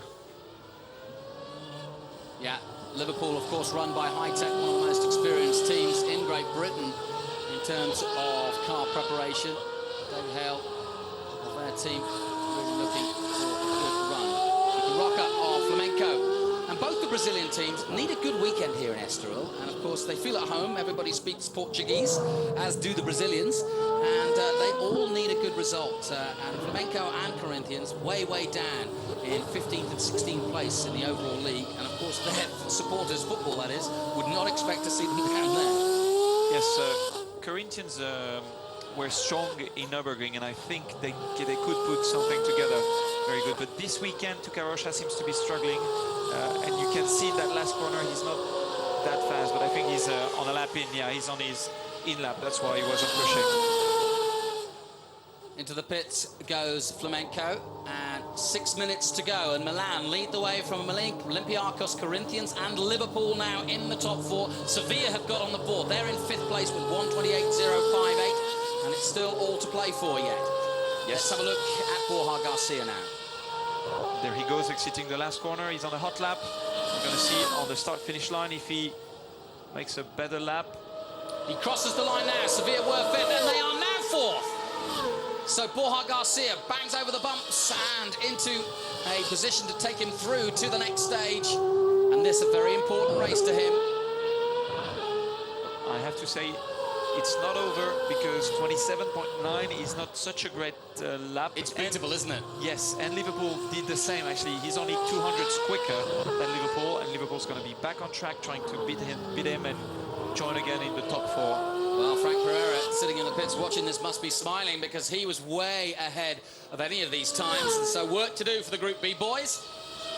Speaker 1: Yeah, Liverpool, of course, run by High-Tech, one of the most experienced teams in Great Britain in terms of car preparation. David Hale of their team really looking for a good run. The Roca of Flamenco. And both the Brazilian teams need a good weekend here in Estoril. And, of course, they feel at home. Everybody speaks Portuguese, as do the Brazilians. And they all need a good result. And Flamenco and Corinthians way, way down in 15th and 16th place in the overall league. And, of course, their supporters, football that is, would not expect to see them down there.
Speaker 2: Yes, Corinthians were strong in Nürburgring, and I think they could put something together very good. But this weekend, Tucarosha seems to be struggling. And you can see that last corner, he's not that fast, but I think he's on a lap in. Yeah, he's on his in-lap. That's why he wasn't pushing.
Speaker 1: Into the pits goes Flamenco, and 6 minutes to go, and Milan lead the way from Olympiacos, Corinthians, and Liverpool now in the top 4. Sevilla have got on the board. They're in 5th place with 128.058, and it's still all to play for yet. Yes. Let's have a look at Borja Garcia now.
Speaker 2: There he goes, exiting the last corner. He's on a hot lap. We're going to see on the start-finish line if he makes a better lap.
Speaker 1: He crosses the line now. Sevilla were 5th, and they are now 4th. So Borja Garcia bangs over the bumps and into a position to take him through to the next stage. And this is a very important race to him.
Speaker 2: I have to say, it's not over because 27.9 is not such a great lap.
Speaker 1: It's beatable, isn't it?
Speaker 2: Yes, and Liverpool did the same, actually. He's only 200s quicker than Liverpool, and Liverpool's going to be back on track trying to beat him and join again in the top 4.
Speaker 1: Well, Frank Pereira, sitting in the pits watching this, must be smiling because he was way ahead of any of these times. And so work to do for the Group B boys.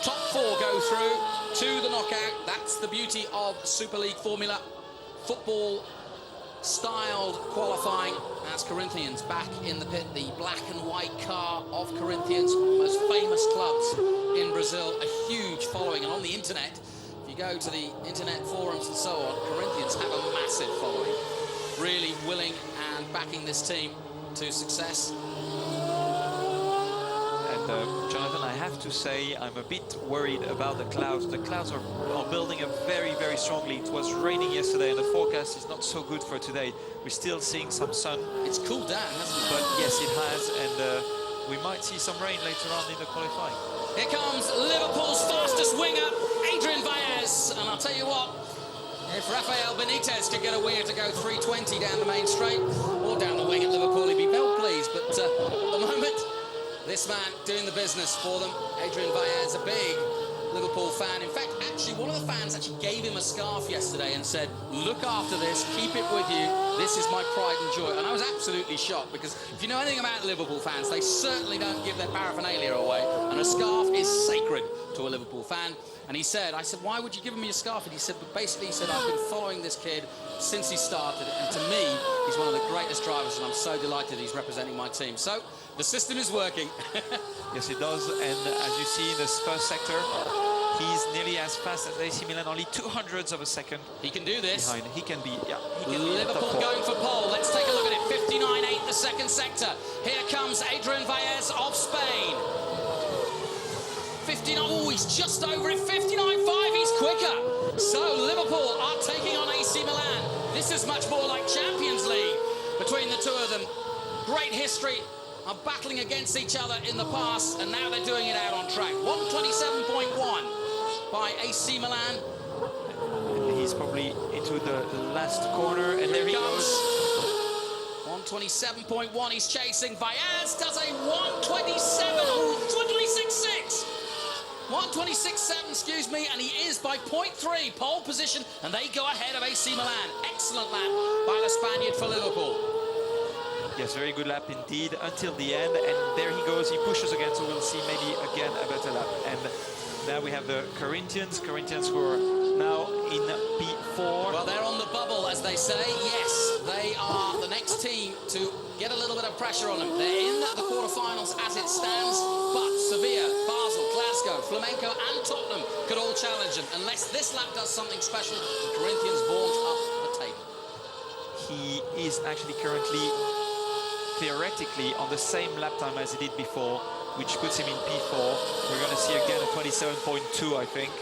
Speaker 1: Top 4 go through to the knockout. That's the beauty of Super League Formula Football styled qualifying as Corinthians back in the pit. The black and white car of Corinthians, one of the most famous clubs in Brazil, a huge following. And on the internet, if you go to the internet forums and so on, Corinthians have a massive following. Really willing and backing this team to success.
Speaker 2: And Jonathan, I have to say I'm a bit worried about the clouds. The clouds are building up very, very strongly. It was raining yesterday and the forecast is not so good for today. We're still seeing some sun.
Speaker 1: It's cooled down, hasn't it?
Speaker 2: But yes, it has, and we might see some rain later on in the qualifying.
Speaker 1: Here comes Liverpool's fastest winger, Adrian Vaez. And I'll tell you what, if Rafael Benitez could get a winger to go 320 down the main straight or down the wing at Liverpool, he'd be well pleased. But at the moment, this man doing the business for them. Adrian Vaez, a big Liverpool fan. In fact, actually, one of the fans actually gave him a scarf yesterday and said, look after this, keep it with you. This is my pride and joy. And I was absolutely shocked because if you know anything about Liverpool fans, they certainly don't give their paraphernalia away. And a scarf is sacred to a Liverpool fan. And he said, I said, why would you give him your scarf? And he said, but basically, he said, I've been following this kid since he started. And to me, he's one of the greatest drivers. And I'm so delighted he's representing my team. So the system is working.
Speaker 2: Yes, it does. And as you see in this first sector, He's nearly as fast as AC Milan, only 200ths of a second
Speaker 1: He can do this.
Speaker 2: behind. He can be, yeah, he can be in the top
Speaker 1: Liverpool
Speaker 2: four.
Speaker 1: going for pole. Let's take a look at it. 59.8 the second sector. Here comes Adrian Valles of Spain. 59, oh, he's just over it. 59.5, he's quicker. So Liverpool are taking on AC Milan. This is much more like Champions League between the two of them. Great history of battling against each other in the past, and now they're doing it out on track. 127.1 by AC Milan.
Speaker 2: And he's probably into the last corner, and there he goes.
Speaker 1: 127.1, he's chasing. Valles does a 126.6. 126.7, excuse me, and he is by 0.3 pole position, and they go ahead of AC Milan. Excellent lap by the Spaniard for Liverpool.
Speaker 2: Yes, very good lap indeed until the end, and there he goes. He pushes again, so we'll see maybe again a better lap. And now we have the Corinthians who are now in P4.
Speaker 1: Well, they're on the bubble, as they say. Yes, they are the next team to get a little bit of pressure on them. They're in the quarterfinals as it stands, but Sevilla, Basel, Glasgow, Flamenco and Tottenham could all challenge them. Unless this lap does something special, the Corinthians brought up the table.
Speaker 2: He is actually currently theoretically on the same lap time as he did before, which puts him in P4. We're going to see again a 27.2, I think.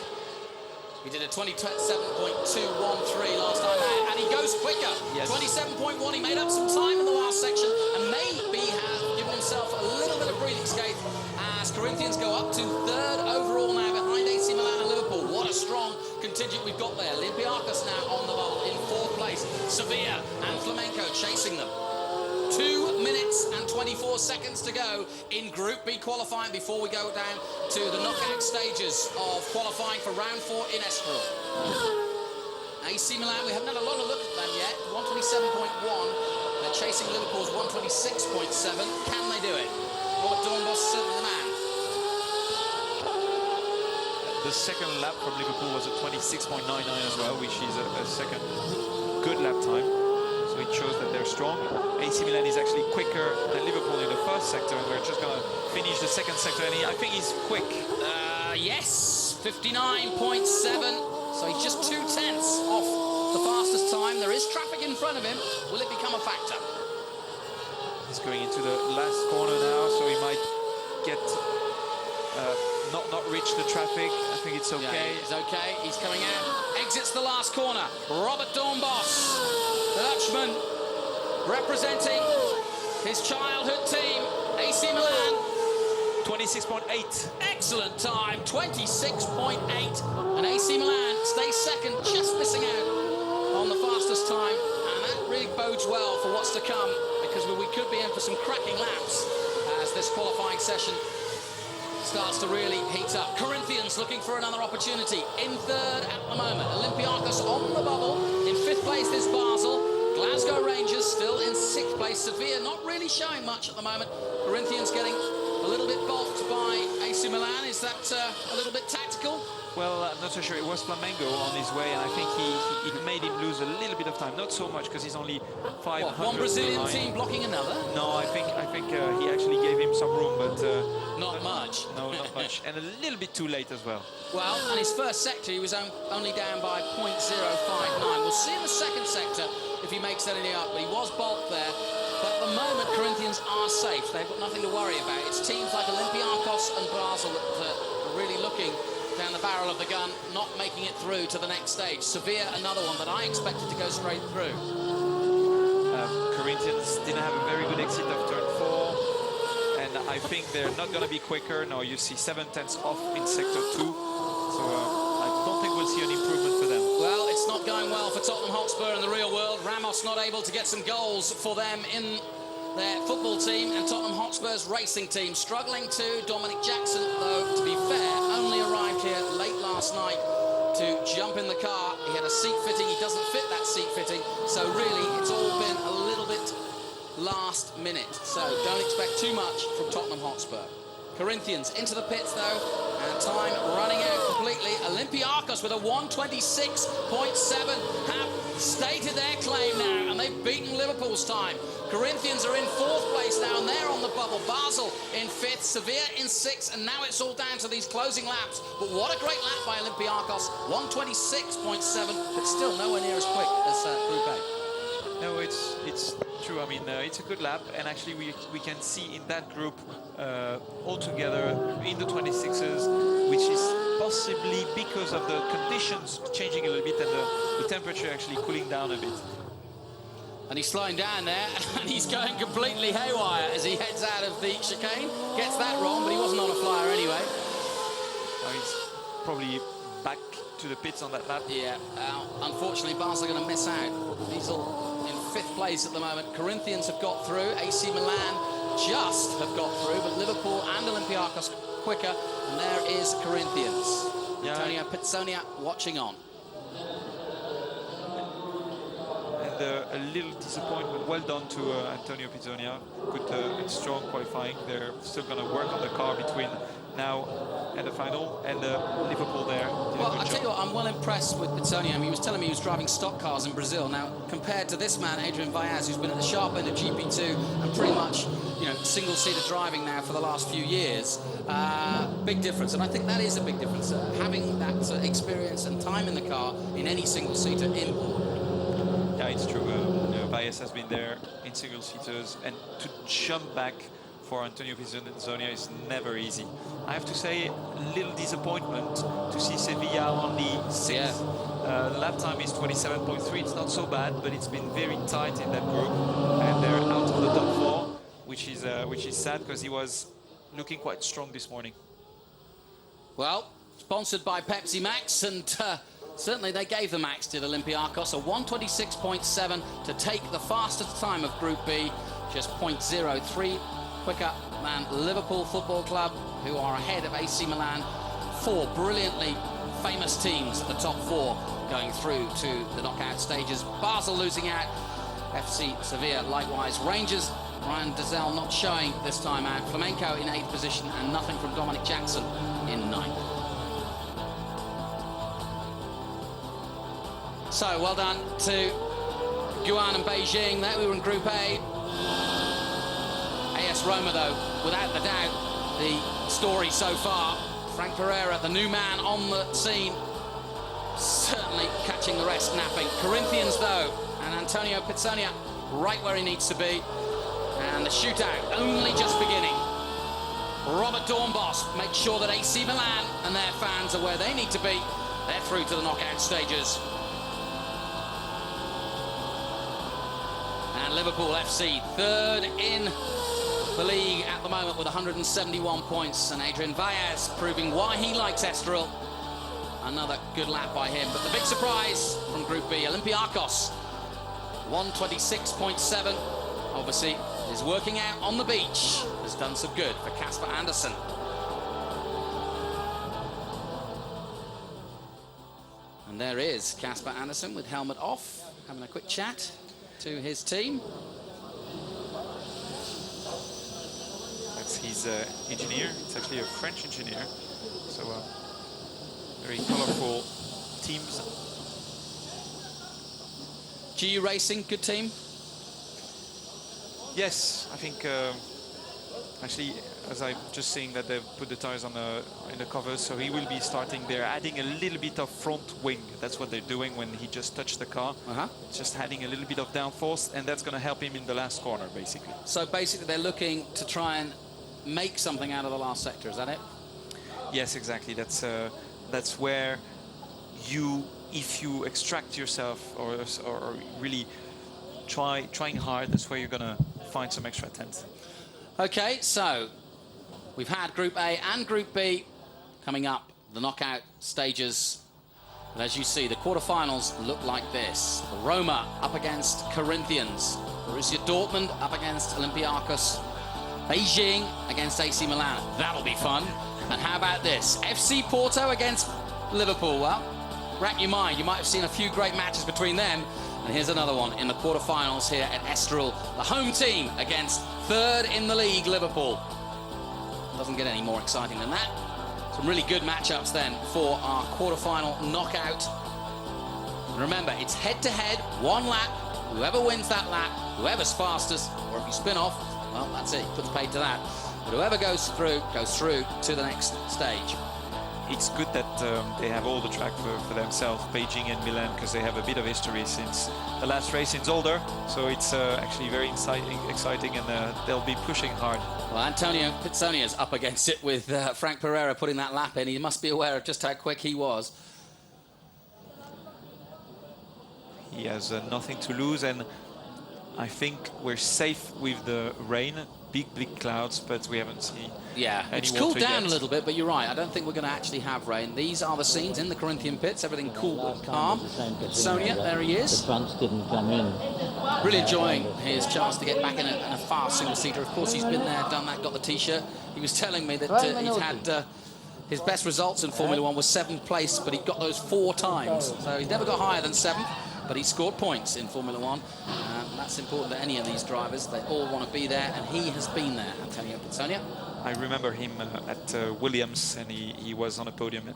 Speaker 1: He did a 27.213 last time out, and he goes quicker.
Speaker 2: Yes.
Speaker 1: 27.1, he made up some time in the last section, and maybe has given himself a little bit of breathing space as Corinthians go up to third overall now behind AC Milan and Liverpool. What a strong contingent we've got there. Olympiacos now on the bubble in fourth place. Sevilla and Flamenco chasing them. 2 minutes and 24 seconds to go in Group B qualifying before we go down to the knockout stages of qualifying for round 4 in Estoril. AC Milan, we haven't had a lot of look at them yet. 127.1. They're chasing Liverpool's 126.7. Can they do it? Robert Dornbos is certainly the man.
Speaker 2: The second lap from Liverpool was at 26.99 as well, which is a second good lap time. So it shows that they're strong. AC Milan is actually quicker than Liverpool in the first sector, and we're just going to finish the second sector. And I think he's quick.
Speaker 1: Yes, 59.7. So he's just 0.2 off the fastest time. There is traffic in front of him. Will it become a factor?
Speaker 2: He's going into the last corner now, so he might get not reach the traffic. I think it's okay.
Speaker 1: Yeah, he's okay. He's coming out. Exits the last corner. Robert Dornbos, the Dutchman, representing his childhood team, AC Milan.
Speaker 2: 26.8.
Speaker 1: Excellent time, 26.8. And AC Milan stays second, just missing out on the fastest time. And that really bodes well for what's to come, because we could be in for some cracking laps as this qualifying session starts to really heat up. Corinthians looking for another opportunity. In third at the moment. Olympiacos on the bubble. In fifth place is Basel. Glasgow Rangers still in sixth place. Sevilla not really showing much at the moment. Corinthians getting a little bit balked by AC Milan. Is that a little bit tactical?
Speaker 2: Well, I'm not so sure. It was Flamengo on his way, and I think it made him lose a little bit of time. Not so much, because he's only 500.
Speaker 1: One Brazilian
Speaker 2: behind.
Speaker 1: team blocking another?
Speaker 2: No, I think he actually gave him some room, but
Speaker 1: Not much.
Speaker 2: No, not much, and a little bit too late as well.
Speaker 1: Well, and his first sector, he was only down by 0.059. We'll see in the second sector if he makes anything up, but he was balked there. But at the moment, Corinthians are safe. They've got nothing to worry about. It's teams like Olympiacos and Basel that are really looking down the barrel of the gun, not making it through to the next stage. Sevilla, another one that I expected to go straight through.
Speaker 2: Corinthians didn't have a very good exit of turn 4, and I think they're not going to be quicker. No, you see 7/10 off in sector 2, so I don't think we'll see an improvement for them.
Speaker 1: Well, it's not going well for Tottenham Hotspur in the real world. Ramos not able to get some goals for them in their football team, and Tottenham Hotspur's racing team struggling too. Dominic Jackson, though, to be fair, only arrived here late last night to jump in the car. He had a seat fitting. He doesn't fit that seat fitting, so really it's all been a little bit last minute. So don't expect too much from Tottenham Hotspur. Corinthians into the pits though, and time running out completely. Olympiacos with a 126.7 have stated their claim now, and they've beaten Liverpool's time. Corinthians are in 4th place now, and they're on the bubble. Basel in 5th, Sevilla in 6th, and now it's all down to these closing laps. But what a great lap by Olympiacos, 126.7, but still nowhere near as quick as Group A.
Speaker 2: No, it's true. I mean, it's a good lap, and actually we can see in that group all together in the 26s, which is possibly because of the conditions changing a little bit and the temperature actually cooling down a bit.
Speaker 1: And he's slowing down there, and he's going completely haywire as he heads out of the chicane. Gets that wrong, but he wasn't on a flyer anyway.
Speaker 2: He's probably back to the pits on that lap.
Speaker 1: Yeah, unfortunately, Basel are going to miss out. Diesel in 5th place at the moment. Corinthians have got through. AC Milan just have got through, but Liverpool and Olympiacos quicker. And there is Corinthians.
Speaker 2: Yeah.
Speaker 1: Antonio Pizzonia watching on.
Speaker 2: And a little disappointment. Well done to Antonio Pizzonia. Good and strong qualifying. They're still going to work on the car between now and the final, and Liverpool there.
Speaker 1: Well, I tell you what, I'm well impressed with Pizzonia. I mean, he was telling me he was driving stock cars in Brazil. Now, compared to this man, Adrian Vallès, who's been at the sharp end of GP2 and pretty much, you know, single-seater driving now for the last few years, big difference. And I think that is a big difference, having that experience and time in the car in any single-seater important.
Speaker 2: Yeah, it's true. Vallès has been there in single-seaters, and to jump back for Antonio Pizzonia is never easy. I have to say, a little disappointment to see Sevilla only 6th.
Speaker 1: Yeah.
Speaker 2: The lap time is 27.3. It's not so bad, but it's been very tight in that group, and they're out of the top 4, which is sad because he was looking quite strong this morning.
Speaker 1: Well, sponsored by Pepsi Max, and certainly they gave the max to Olympiacos, a 126.7 to take the fastest time of Group B, just 0.03 quicker than Liverpool Football Club, who are ahead of AC Milan. 4 brilliantly famous teams, the top 4 going through to the knockout stages. Basel losing out, FC Sevilla likewise. Rangers, Ryan Dazelle not showing this time out. Flamenco in 8th position, and nothing from Dominic Jackson in 9th. So well done to Guan and Beijing there. We were in Group A. AS Roma, though, without the doubt, the story so far. Frank Pereira, the new man on the scene, certainly catching the rest napping. Corinthians, though, and Antonio Pizzonia right where he needs to be. And the shootout only just beginning. Robert Dornbos makes sure that AC Milan and their fans are where they need to be. They're through to the knockout stages. And Liverpool FC, 3rd in the league at the moment with 171 points, and Adrian Vallès proving why he likes Estoril. Another good lap by him, but the big surprise from Group B, Olympiacos, 126.7, obviously is working out on the beach, has done some good for Casper Andersen. And there is Casper Andersen with helmet off, having a quick chat to his team.
Speaker 2: That's his engineer. It's actually a French engineer. So very colorful teams.
Speaker 1: GU Racing, good team?
Speaker 2: Yes, I think actually, as I'm just saying that they've put the tires on in the covers, so he will be starting there, adding a little bit of front wing. That's what they're doing when he just touched the car. Just adding a little bit of downforce, and that's going to help him in the last corner, basically.
Speaker 1: So basically, they're looking to try and make something out of the last sector. Is that it?
Speaker 2: Yes, exactly. That's where you, if you extract yourself or really trying hard, that's where you're going to find some extra tenth.
Speaker 1: Okay, so we've had Group A and Group B coming up, the knockout stages. And as you see, the quarterfinals look like this. Roma up against Corinthians. Borussia Dortmund up against Olympiacos. Beijing against AC Milan. That'll be fun. And how about this? FC Porto against Liverpool. Well, rack your mind. You might have seen a few great matches between them. And here's another one in the quarterfinals here at Estoril. The home team against 3rd in the league, Liverpool. Doesn't get any more exciting than that. Some really good matchups then for our quarter-final knockout. And remember, it's head-to-head, one lap. Whoever wins that lap, whoever's fastest, or if you spin off, well, that's it, puts paid to that. But whoever goes through to the next stage.
Speaker 2: It's good that they have all the track for themselves, Beijing and Milan, because they have a bit of history since the last race in Zolder. So it's actually very exciting, and they'll be pushing hard.
Speaker 1: Well, Antonio Pizzonia's up against it with Frank Pereira putting that lap in. He must be aware of just how quick he was.
Speaker 2: He has nothing to lose, and I think we're safe with the rain. Big clouds, but we haven't seen
Speaker 1: it's
Speaker 2: any
Speaker 1: cooled
Speaker 2: water
Speaker 1: down
Speaker 2: yet.
Speaker 1: a little bit, but you're right. I don't think we're going to actually have rain. These are the scenes in the Corinthian pits. Everything cool and calm. Sonia, there he is.
Speaker 6: The fans didn't come in.
Speaker 1: Really enjoying his chance to get back in a fast single-seater. Of course, he's been there, done that, got the T-shirt. He was telling me that he's had his best results in Formula 1 was 7th place, but he got those 4 times. So he's never got higher than 7th. But he scored points in Formula 1. That's important to any of these drivers. They all want to be there, and he has been there, Antonio Pizzonia.
Speaker 2: I remember him at Williams, and he was on a podium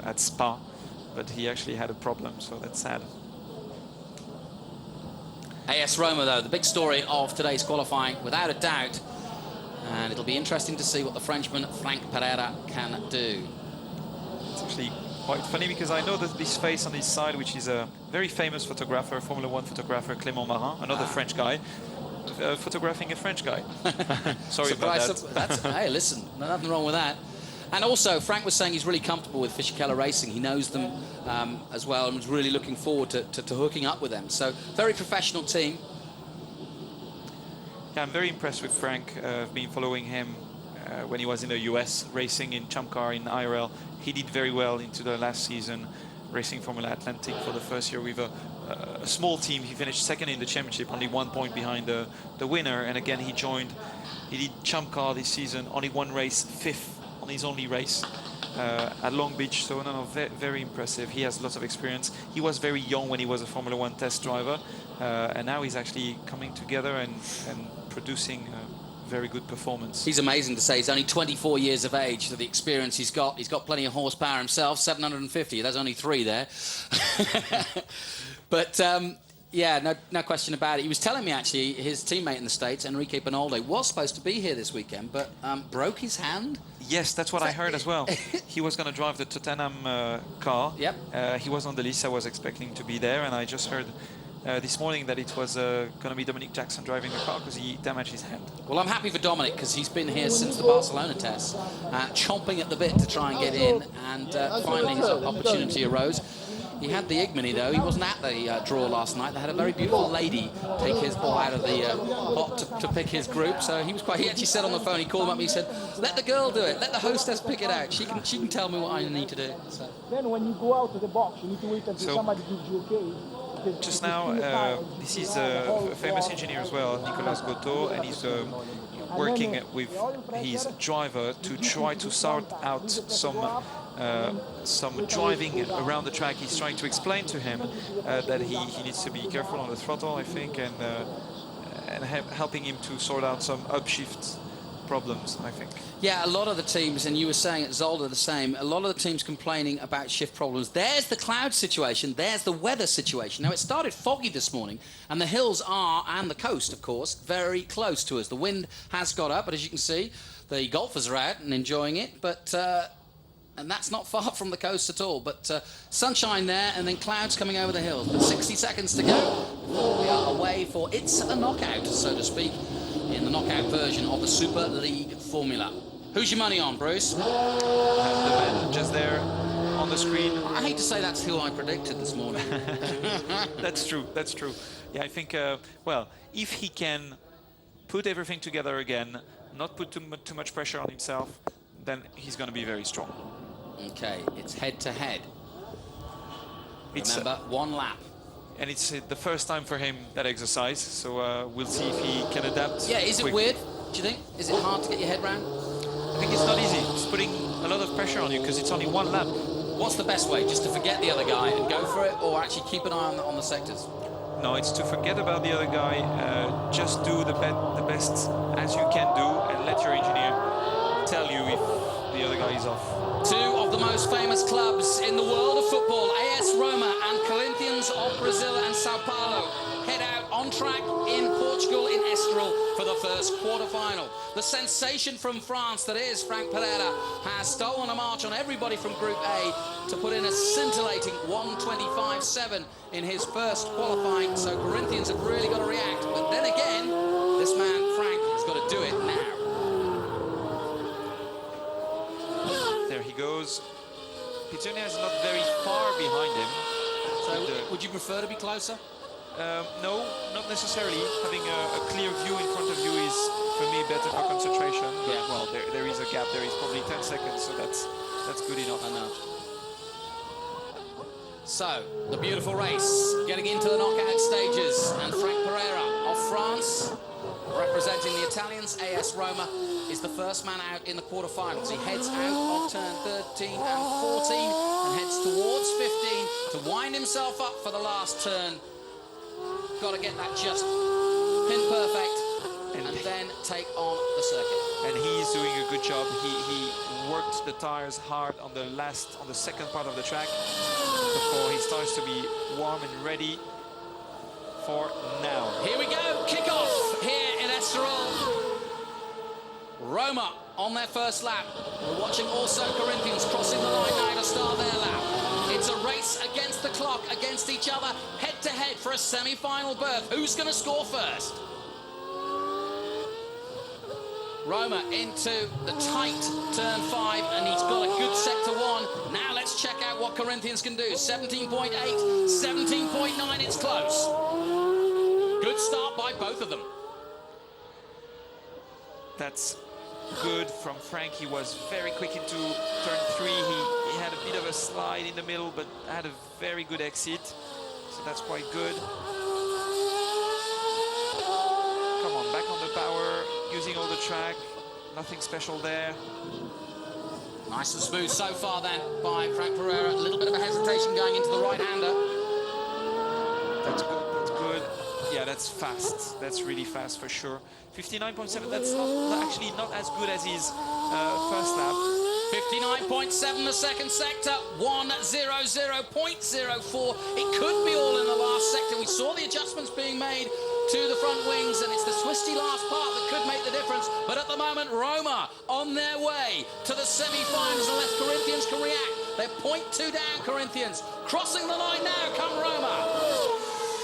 Speaker 2: at Spa, but he actually had a problem, so that's sad.
Speaker 1: AS Roma, though, the big story of today's qualifying, without a doubt. And it'll be interesting to see what the Frenchman, Frank Pereira, can do.
Speaker 2: It's actually quite funny because I know that this face on his side, which is a very famous photographer, Formula 1 photographer, Clément Marin, another French guy, photographing a French guy. Sorry
Speaker 1: Surprise,
Speaker 2: about that.
Speaker 1: Hey, listen, nothing wrong with that. And also, Frank was saying he's really comfortable with Fisichella Racing. He knows them as well and was really looking forward to hooking up with them. So, very professional team.
Speaker 2: Yeah, I'm very impressed with Frank. I've been following him when he was in the US, racing in Champ Car in IRL. He did very well into the last season, racing Formula Atlantic for the first year with a small team. He finished 2nd in the championship, only 1 point behind the winner. And again, he did Champ Car this season, only 1 race, 5th on his only race at Long Beach. So very impressive. He has lots of experience. He was very young when he was a Formula 1 test driver, and now he's actually coming together and producing very good performance.
Speaker 1: He's amazing to say. He's only 24 years of age, so the experience he's got plenty of horsepower himself, 750. There's only 3 there. But yeah, no question about it. He was telling me, actually, his teammate in the States, Enrique Pinolde, was supposed to be here this weekend, but broke his hand.
Speaker 2: Yes, that's what I heard as well. He was going to drive the Tottenham car.
Speaker 1: Yep.
Speaker 2: He was on the list. I was expecting to be there, and I just heard this morning that it was going to be Dominic Jackson driving the car because he damaged his hand.
Speaker 1: Well, I'm happy for Dominic because he's been here since the Barcelona test, chomping at the bit to try and get in, and finally his opportunity arose. He had the ignominy, though. He wasn't at the draw last night. They had a very beautiful lady take his ball out of the pot to pick his group. So he actually said on the phone, he called him up and he said, let the girl do it. Let the hostess pick it out. She can tell me what I need to do. So.
Speaker 7: Then when you go out of the box, you need to wait until somebody gives you okay.
Speaker 2: Just now, this is a famous engineer as well, Nicolas Goto, and he's working with his driver to try to sort out some driving around the track. He's trying to explain to him that he needs to be careful on the throttle, I think, and helping him to sort out some upshift problems, I think.
Speaker 1: Yeah, a lot of the teams, and you were saying at Zolder the same, a lot of the teams complaining about shift problems. There's the cloud situation, there's the weather situation. Now, it started foggy this morning, and the hills are, and the coast, of course, very close to us. The wind has got up, but as you can see, the golfers are out and enjoying it, but... and that's not far from the coast at all. But sunshine there, and then clouds coming over the hills. But 60 seconds to go before we are away for It's a Knockout, so to speak, in the knockout version of the Super League Formula. Who's your money on, Bruce?
Speaker 2: The man just there on the screen.
Speaker 1: I hate to say that's who I predicted this morning.
Speaker 2: That's true. Yeah, I think, well, if he can put everything together again, not put too much pressure on himself, then he's going to be very strong.
Speaker 1: Okay, it's head-to-head. Remember, 1 lap.
Speaker 2: And it's the first time for him, that exercise, so we'll see if he can adapt.
Speaker 1: Yeah, is it weird, do you think? Is it hard to get your head round?
Speaker 2: I think it's not easy. It's putting a lot of pressure on you because it's only 1 lap.
Speaker 1: What's the best way? Just to forget the other guy and go for it, or actually keep an eye on the sectors?
Speaker 2: No, it's to forget about the other guy, just do the best as you can do, and let your engineer tell you if the other guy is off.
Speaker 1: Two of the most famous clubs in the world of football, AS Roma and Corinthians of Brazil and Sao Paulo, head out on track in Portugal in Estoril for the first quarter-final. The sensation from France that is Frank Pereira has stolen a march on everybody from Group A to put in a scintillating 1:25.7 in his first qualifying, so Corinthians have really got to react. But then again, this man, Frank, has got to do it now.
Speaker 2: There he goes. Pizzonia is not very far behind him.
Speaker 1: So would you prefer to be closer?
Speaker 2: No, not necessarily. Having a clear view in front of you is, for me, better for concentration. But,
Speaker 1: Yeah.
Speaker 2: well, there is a gap. There is probably 10 seconds, so that's good enough.
Speaker 1: I know. So, the beautiful race, getting into the knockout stages, and Frank Pereira of France, representing the Italians, AS Roma, is the first man out in the quarterfinals. He heads out on turn 13 and 14 and heads towards 15 to wind himself up for the last turn. Got to get that just pin perfect and then take on the circuit.
Speaker 2: And he's doing a good job. He worked the tires hard on the second part of the track before he starts to be warm and ready for now.
Speaker 1: Here we go, kick-off here in Estoril. Roma on their first lap. We're watching also Corinthians crossing the line now to start their lap. It's a race against the clock, against each other, head-to-head for a semi-final berth. Who's going to score first? Roma into the tight turn 5, and he's got a good set to 1. Now let's check out what Corinthians can do. 17.8, 17.9, it's close. Good start by both of them.
Speaker 2: That's good from Frank. He was very quick into turn 3. He had a bit of a slide in the middle, but had a very good exit. So that's quite good. Come on, back on the power, using all the track. Nothing special there.
Speaker 1: Nice and smooth so far then by Frank Pereira. A little bit of a hesitation going into the right-hander.
Speaker 2: That's good, that's good. Yeah, that's fast. That's really fast for sure. 59.7, that's actually not as good as his first lap.
Speaker 1: 59.7 the second sector, 1:00.04. It could be all in the last sector. We saw the adjustments being made to the front wings, and it's the twisty last part that could make the difference. But at the moment, Roma on their way to the semi-finals, unless Corinthians can react. They're 0.2 down, Corinthians. Crossing the line now, come Roma.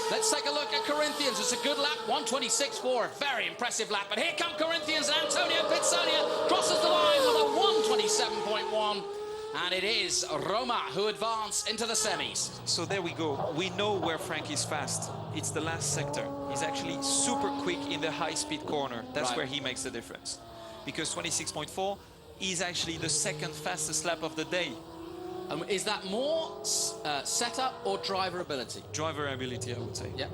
Speaker 1: Let's take a look at Corinthians. It's a good lap, 1:26.4, a very impressive lap. But here come Corinthians, and Antonio Pizzonia crosses the line with a 1:27.1. And it is Roma who advance into the semis.
Speaker 2: So there we go. We know where Frank is fast. It's the last sector. He's actually super quick in the high-speed corner. That's where he makes the difference. Because 26.4 is actually the second fastest lap of the day.
Speaker 1: Is that more setup or driver ability?
Speaker 2: Driver ability, I would say.
Speaker 1: Yeah.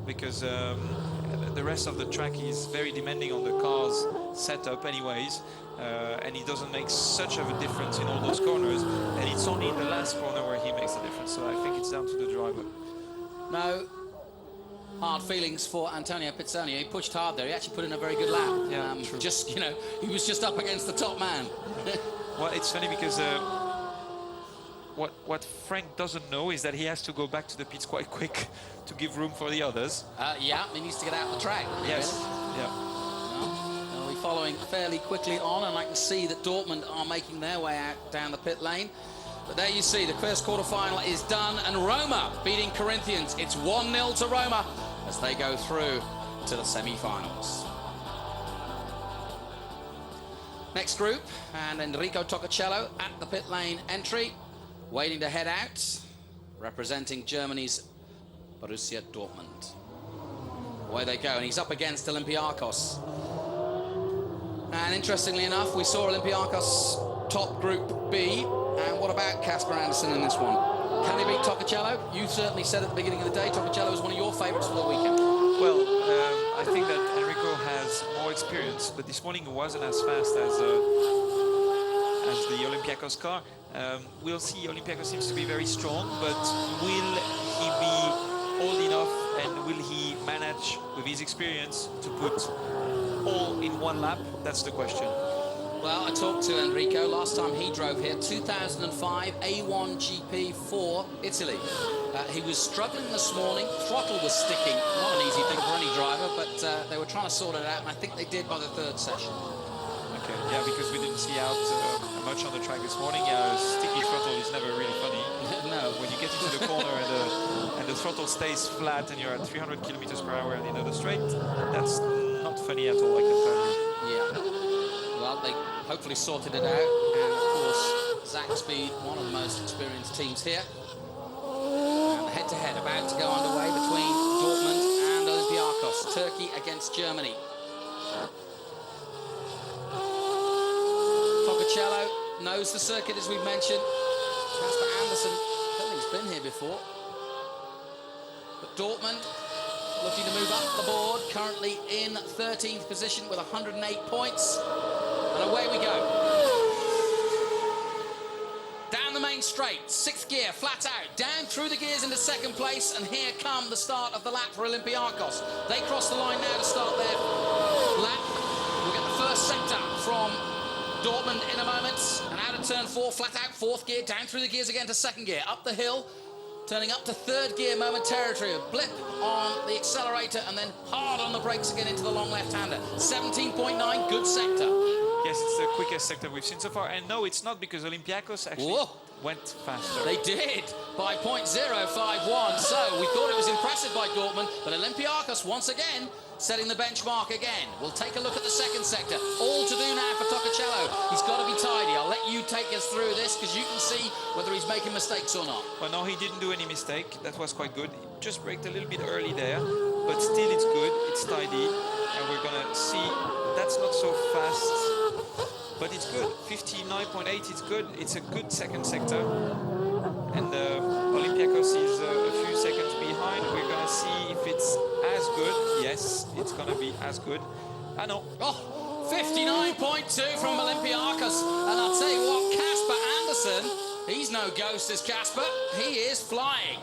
Speaker 2: Because the rest of the track is very demanding on the car's setup anyways. And he doesn't make such of a difference in all those corners. And it's only in the last corner where he makes a difference. So I think it's down to the driver.
Speaker 1: No hard feelings for Antonio Pizzonia. He pushed hard there. He actually put in a very good lap.
Speaker 2: Yeah, true.
Speaker 1: Just, you know, he was just up against the top man.
Speaker 2: Well, it's funny because what Frank doesn't know is that he has to go back to the pits quite quick to give room for the others.
Speaker 1: Yeah, he needs to get out the track.
Speaker 2: Yes,
Speaker 1: Really.
Speaker 2: yeah.
Speaker 1: Well, we're following fairly quickly on, and I can see that Dortmund are making their way out down the pit lane. But there you see, the first quarter-final is done, and Roma beating Corinthians. It's 1-0 to Roma as they go through to the semi-finals. Next group, and Enrico Toccacello at the pit lane entry, waiting to head out, representing Germany's Borussia Dortmund. Away they go, and he's up against Olympiacos. And interestingly enough, we saw Olympiacos top Group B. And what about Casper Anderson in this one? Can he beat Toccacello? You certainly said at the beginning of the day Toccacello was one of your favourites for the weekend.
Speaker 2: Well, I think that Enrico has more experience, but this morning he wasn't as fast as the Olympiacos car. We'll see. Olympiacos seems to be very strong, but will he be old enough and will he manage with his experience to put all in one lap? That's the question.
Speaker 1: Well, I talked to Enrico last time he drove here, 2005 A1 GP for Italy. He was struggling this morning. Throttle was sticking. Not an easy thing for any driver, but they were trying to sort it out, and I think they did by the third session.
Speaker 2: Okay, yeah, because we didn't see out much on the track this morning. Sticky throttle is never really funny.
Speaker 1: No.
Speaker 2: When you get into the corner and the throttle stays flat and you're at 300 kilometers per hour at the end of the straight, that's not funny at all, I can tell you.
Speaker 1: Yeah. Well, they hopefully sorted it out, and of course, Zach Speed, one of the most experienced teams here. And head-to-head about to go underway between Dortmund and Olympiacos. Turkey against Germany. Tocacello knows the circuit, as we've mentioned. Casper Anderson, I don't think he's been here before. But Dortmund looking to move up the board, currently in 13th position with 108 points. And away we go. Down the main straight, 6th gear, flat out, down through the gears into 2nd place, and here come the start of the lap for Olympiacos. They cross the line now to start their lap. We'll get the first sector from Dortmund in a moment, and out of turn 4, flat out, 4th gear, down through the gears again to 2nd gear, up the hill, turning up to 3rd gear momentarily, a blip on the accelerator, and then hard on the brakes again into the long left-hander. 17.9, good sector.
Speaker 2: Yes, it's the quickest sector we've seen so far, and no, it's not because Olympiacos actually went faster.
Speaker 1: They did, by 0.051, so we thought it was impressive by Dortmund, but Olympiacos once again setting the benchmark again. We'll take a look at the 2nd sector. All to do now for Tocacello. He's got to be tidy. I'll let you take us through this because you can see whether he's making mistakes or not.
Speaker 2: Well, no, he didn't do any mistake. That was quite good. He just braked a little bit early there, but still it's good. It's tidy, and we're gonna see that's not so fast, but it's good. 59.8, it's good. It's a good 2nd sector, and Olympiacos is a few seconds behind. We're gonna see if it's as good. Yes, it's gonna be as good. I know.
Speaker 1: Oh, 59.2 from Olympiacos, and I'll tell you what, Casper Anderson, he's no ghost as Casper. He is flying.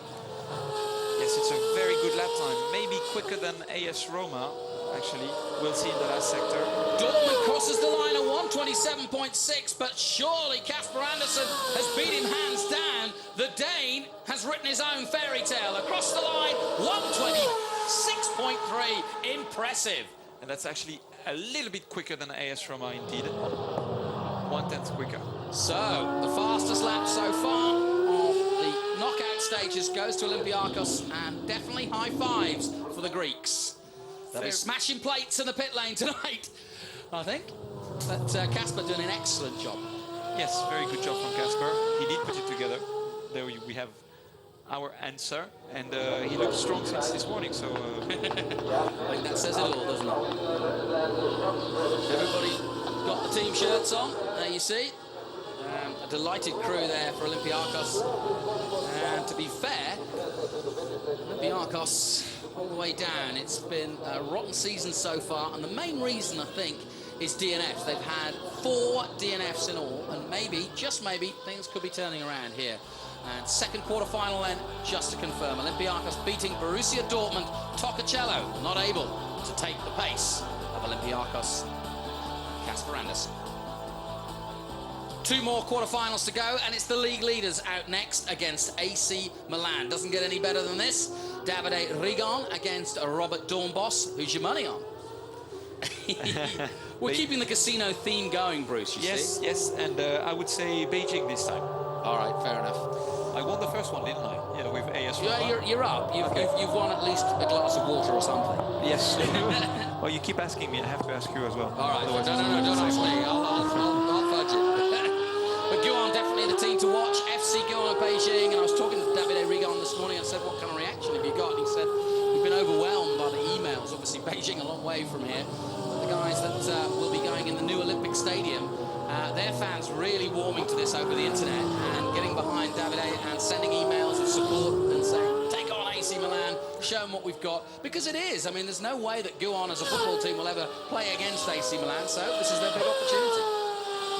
Speaker 2: Yes, it's a very good lap time. Maybe quicker than AS Roma, actually. We'll see in the last sector.
Speaker 1: Dortmund crosses the line at 127.6, but surely Casper Anderson has beat him hands down. The Dane has written his own fairy tale. Across the line, 126.3. Impressive.
Speaker 2: And that's actually a little bit quicker than AS Roma, indeed. 1/10 quicker.
Speaker 1: So, the fastest lap so far of the knockout stages goes to Olympiacos, and definitely high fives for the Greeks. They'll be smashing plates in the pit lane tonight, I think. But Casper doing an excellent job.
Speaker 2: Yes, very good job from Casper. He did put it together. There we have our answer, and he looks strong since this morning, so...
Speaker 1: I think that says it all, doesn't it? Everybody got the team shirts on, there you see. A delighted crew there for Olympiacos. And to be fair, Olympiacos all the way down. It's been a rotten season so far, and the main reason, I think, is DNFs. They've had 4 DNFs in all, and maybe, just maybe, things could be turning around here. And 2nd quarter-final then, just to confirm, Olympiacos beating Borussia Dortmund. Tocacello not able to take the pace of Olympiacos. Casper Anderson. 2 more quarterfinals to go, and it's the league leaders out next against AC Milan. Doesn't get any better than this. Davide Rigon against Robert Dornbos. Who's your money on? We're keeping the casino theme going, Bruce, you see?
Speaker 2: Yes, and I would say Beijing this time.
Speaker 1: All right, fair enough.
Speaker 2: I won the first one, didn't I? Yeah, with AS Roma.
Speaker 1: Yeah, you're up. You've won at least a glass of water or something.
Speaker 2: Yes. Well, you keep asking me. I have to ask you as well.
Speaker 1: All right, no, don't ask me. I'll fudge it. But Guan, definitely the team to watch. FC Guan at Beijing. And I was talking to Davide Rigon this morning. I said, what kind of reaction have you got? And he said, we've been overwhelmed by the emails. Obviously, Beijing a long way from here. The guys that will be going in the new Olympic Stadium, their fans really warming to this over the internet and getting behind Davide and sending emails of support and saying, take on AC Milan, show them what we've got. Because it is. I mean, there's no way that Guan as a football team will ever play against AC Milan, so this is their big opportunity.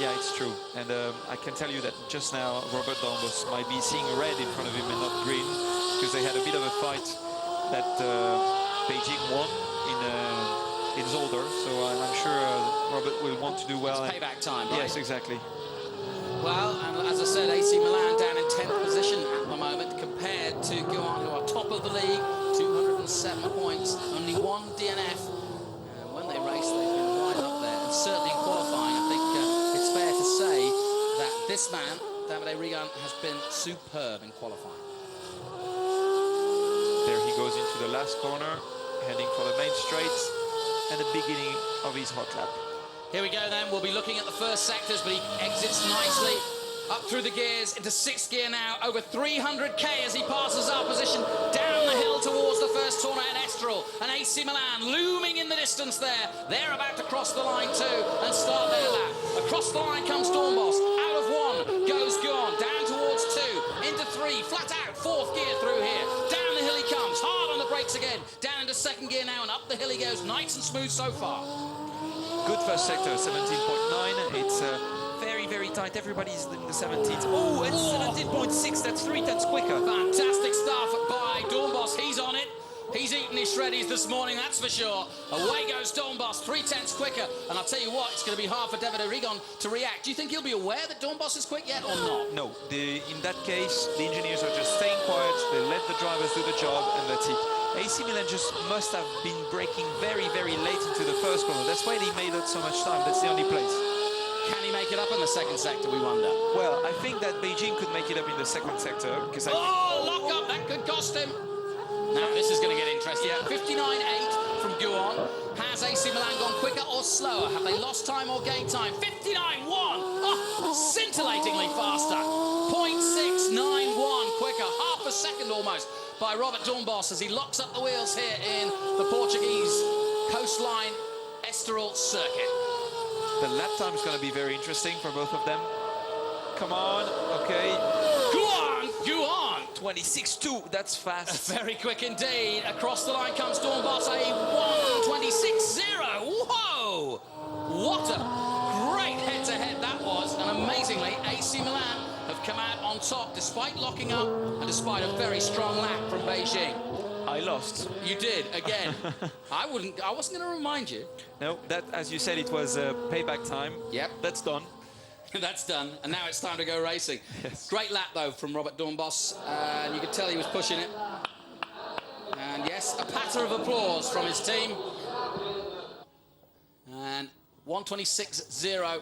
Speaker 2: Yeah, it's true. And I can tell you that just now Robert Dornbos might be seeing red in front of him and not green, because they had a bit of a fight that Beijing won in It's older, so I'm sure Robert will want to do well.
Speaker 1: It's payback time, right?
Speaker 2: Yes, exactly.
Speaker 1: Well, and as I said, AC Milan down in 10th position at the moment compared to Guan, who are top of the league, 207 points, only one DNF. And when they race, they've been right up there. And certainly in qualifying, I think it's fair to say that this man, Davide Rigon, has been superb in qualifying.
Speaker 2: There he goes into the last corner, heading for the main straight and the beginning of his hot lap.
Speaker 1: Here we go then, we'll be looking at the first sectors, but he exits nicely up through the gears into 6th gear now, over 300k as he passes our position down the hill towards the first corner at Estoril. And AC Milan looming in the distance there. They're about to cross the line too and start their lap. Across the line comes Dornbos, out of 1 goes Guan, down towards 2, into 3, flat out, 4th gear through here. Down the hill he comes, hard on the brakes again, down into 2nd gear now and up the hill he goes, nice and smooth so far.
Speaker 2: Good first sector, 17.9. It's very, very tight. Everybody's in the 17s. Oh, and 17.6. That's 3 tenths quicker.
Speaker 1: Fantastic stuff by Dornbos. He's on it. He's eaten his shreddies this morning, that's for sure. Away goes Dornbos, 3 tenths quicker. And I'll tell you what, it's going to be hard for Davide Rigon to react. Do you think he'll be aware that Dornbos is quick yet or not?
Speaker 2: No. In that case, the engineers are just staying quiet. They let the drivers do the job, and that's it. AC Milan just must have been braking very, very late into the first corner. That's why they made up so much time. That's the only place.
Speaker 1: Can he make it up in the 2nd sector, we wonder?
Speaker 2: Well, I think that Beijing could make it up in the 2nd sector. Because
Speaker 1: lock up, that could cost him. Now, this is going to get interesting. 59.8 from Guan. Has AC Milan gone quicker or slower? Have they lost time or gained time? 59.1. Oh, scintillatingly faster. 0.691 quicker. Half a second almost by Robert Dornbos as he locks up the wheels here in the Portuguese coastline Estoril circuit.
Speaker 2: The lap time is going to be very interesting for both of them. Come on, okay.
Speaker 1: Guan!
Speaker 2: 26.2, that's fast.
Speaker 1: Very quick indeed. Across the line comes Dornbos, a 1:26.0. Whoa! What a great head-to-head that was. And amazingly, AC Milan have come out on top despite locking up and despite a very strong lap from Beijing.
Speaker 2: I lost.
Speaker 1: You did, again. I wasn't going to remind you.
Speaker 2: No, that, as you said, it was payback time.
Speaker 1: Yep.
Speaker 2: That's done.
Speaker 1: That's done, and now it's time to go racing.
Speaker 2: Yes.
Speaker 1: Great lap, though, from Robert Dornbos, and you could tell he was pushing it. And yes, a patter of applause from his team. And 1:26.0,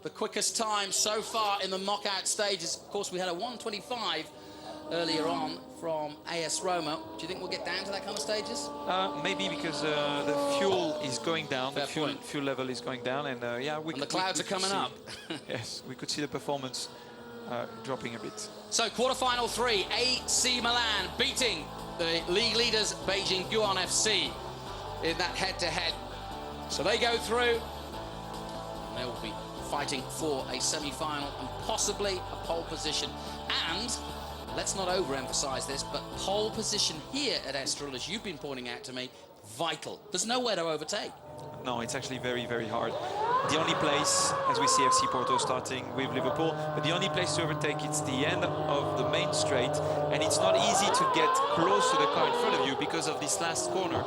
Speaker 1: the quickest time so far in the knockout stages. Of course, we had a 1:25 earlier on from AS Roma. Do you think we'll get down to that kind of stages?
Speaker 2: Maybe because the fuel is going down.
Speaker 1: Fair
Speaker 2: the fuel
Speaker 1: point.
Speaker 2: level is going down, and yeah,
Speaker 1: And the clouds are coming up.
Speaker 2: Yes, we could see the performance dropping a bit.
Speaker 1: So quarterfinal 3, AC Milan beating the league leaders Beijing Guan FC in that head-to-head. So they go through. They will be fighting for a semi-final and possibly a pole position. And let's not overemphasize this, but pole position here at Estoril, as you've been pointing out to me, vital. There's nowhere to overtake.
Speaker 2: No, it's actually very, very hard. The only place, as we see FC Porto starting with Liverpool, but the only place to overtake, it's the end of the main straight, and it's not easy to get close to the car in front of you because of this last corner,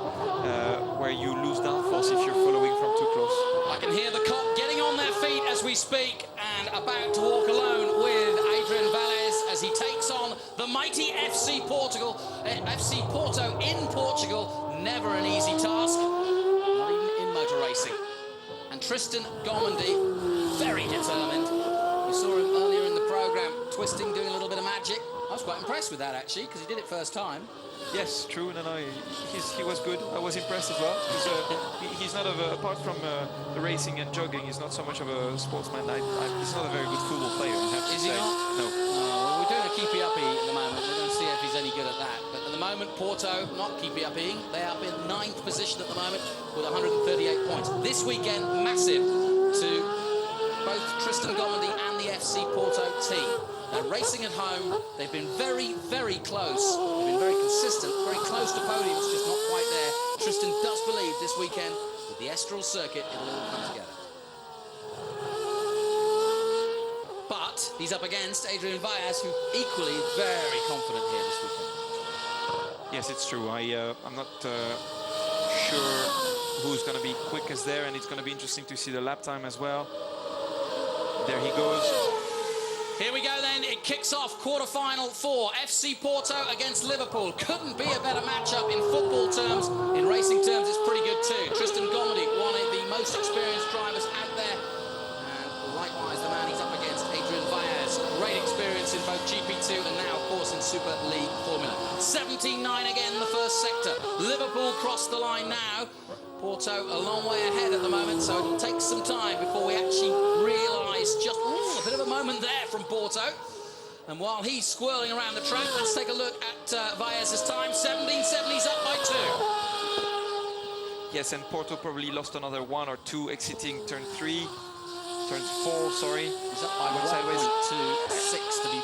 Speaker 2: where you lose downforce if you're following from too close.
Speaker 1: I can hear the cop getting on their feet as we speak and about to walk alone with Adrian Valles as he takes on the mighty FC Portugal. FC Porto in Portugal, never an easy task, not even in motor racing. And Tristan Gomendi, very determined. We saw him earlier in the programme, twisting, doing a little bit of magic. I was quite impressed with that, actually, because he did it first time.
Speaker 2: Yes, true. No, he was good. I was impressed as well. He's not apart from the racing and jogging, he's not so much of a sportsman. He's not a very good football player, I have to
Speaker 1: Is
Speaker 2: say.
Speaker 1: he not?
Speaker 2: No.
Speaker 1: Well, we're doing a keepy-uppy at the moment. We're going to see if he's any good at that. But at the moment, Porto, not keepy-uppying. They are in 9th position at the moment with 138 points. This weekend, massive to both Tristan Gomendi and the FC Porto team. They're racing at home. They've been very, very close. They've been very consistent, very close to podiums, just not quite there. Tristan does believe this weekend, with the Estoril circuit, it'll all come together. But he's up against Adrian Valles, who equally very confident here this weekend.
Speaker 2: Yes, it's true. I'm not sure who's going to be quickest there, and it's going to be interesting to see the lap time as well. There he goes.
Speaker 1: Here we go then, it kicks off quarter-final 4, FC Porto against Liverpool. Couldn't be a better matchup in football terms. In racing terms, it's pretty good too. Tristan Gommedy, one of the most experienced drivers out there. And likewise, the man he's up against, Adrian Vaez. Great experience in both GP2 and now, of course, in Super League Formula. 17-9 again in the first sector. Liverpool crossed the line now. Porto a long way ahead at the moment, so it'll take some time before we actually realise just a bit of a moment there from Porto. And while he's swirling around the track, let's take a look at Vaez's time. 17.7, he's up by 2.
Speaker 2: Yes, and Porto probably lost another 1 or 2 exiting turn 4, sorry.
Speaker 1: He's up by 1.26 to be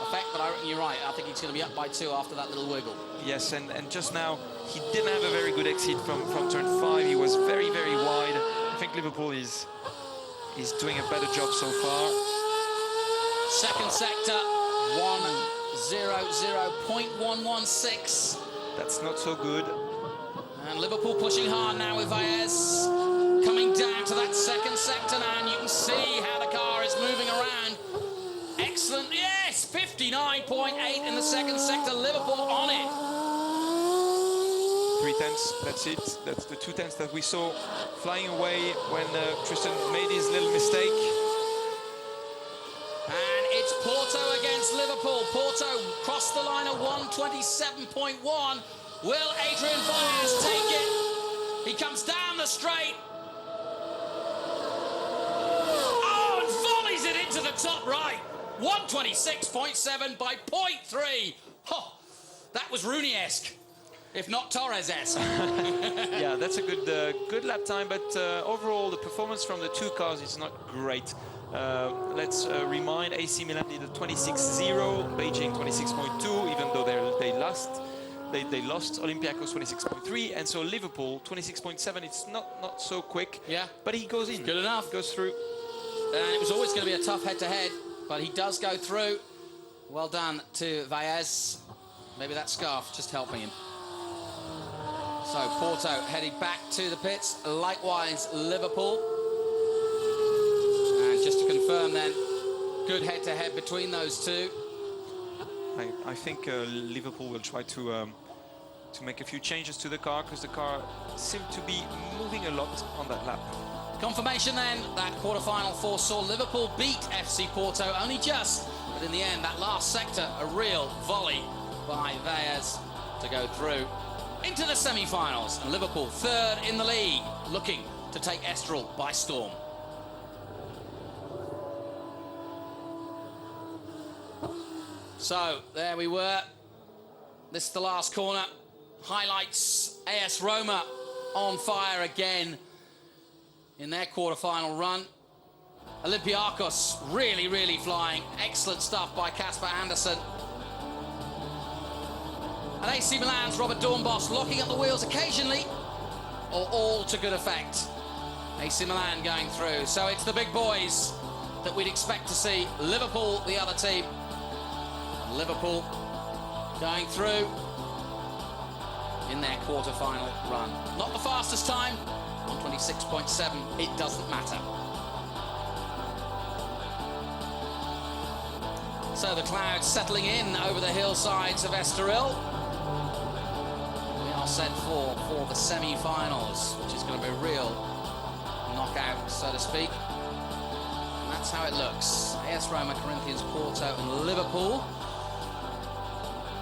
Speaker 1: effect, but I reckon you're right. I think he's going to be up by 2 after that little wiggle.
Speaker 2: Yes, and just now, he didn't have a very good exit from turn 5. He was very, very wide. I think Liverpool is doing a better job so far.
Speaker 1: Second sector, 1:00.116.
Speaker 2: That's not so good.
Speaker 1: And Liverpool pushing hard now with Vaez. Coming down to that second sector now, and you can see how the car is moving around. Excellent, yes, 59.8 in the second sector, Liverpool on it.
Speaker 2: 3 tenths, that's it. That's the 2 tenths that we saw flying away when Tristan made his little mistake.
Speaker 1: And it's Porto against Liverpool. Porto crossed the line at 1:27.1. Will Adrian Vaez take it? He comes down the straight. Oh, and volleys it into the top right. 1:26.7 by 0.3. Oh, that was Rooney-esque, if not Torres-esque.
Speaker 2: Yeah, that's a good lap time, but overall the performance from the 2 cars is not great. Let's remind AC Milan did a 26.0, Beijing 26.2, even though they lost. They lost. Olympiacos 26.3, and so Liverpool 26.7. It's not so quick.
Speaker 1: Yeah,
Speaker 2: but he goes in.
Speaker 1: Good enough.
Speaker 2: Goes through.
Speaker 1: And it was always going to be a tough head-to-head, but he does go through. Well done to Vaez. Maybe that scarf just helping him. So Porto heading back to the pits. Likewise, Liverpool. And just to confirm then, good head-to-head between those two.
Speaker 2: I think Liverpool will try to make a few changes to the car, because the car seemed to be moving a lot on that lap.
Speaker 1: Confirmation then, that quarter-final 4 saw Liverpool beat FC Porto only just, but in the end, that last sector, a real volley by Vaez to go through into the semi-finals. And Liverpool 3rd in the league, looking to take Estoril by storm. So, there we were. This is the last corner. Highlights AS Roma on fire again in their quarter-final run. Olympiacos really flying. Excellent stuff by Casper Andersen. And AC Milan's Robert Dornbos locking up the wheels occasionally, or all to good effect. AC Milan going through. So it's the big boys that we'd expect to see. Liverpool, the other team. Liverpool going through in their quarter-final run. Not the fastest time, 1:26.7, it doesn't matter. So the clouds settling in over the hillsides of Estoril. We are set for the semi-finals, which is going to be a real knockout, so to speak. And that's how it looks. AS Roma, Corinthians, Porto and Liverpool.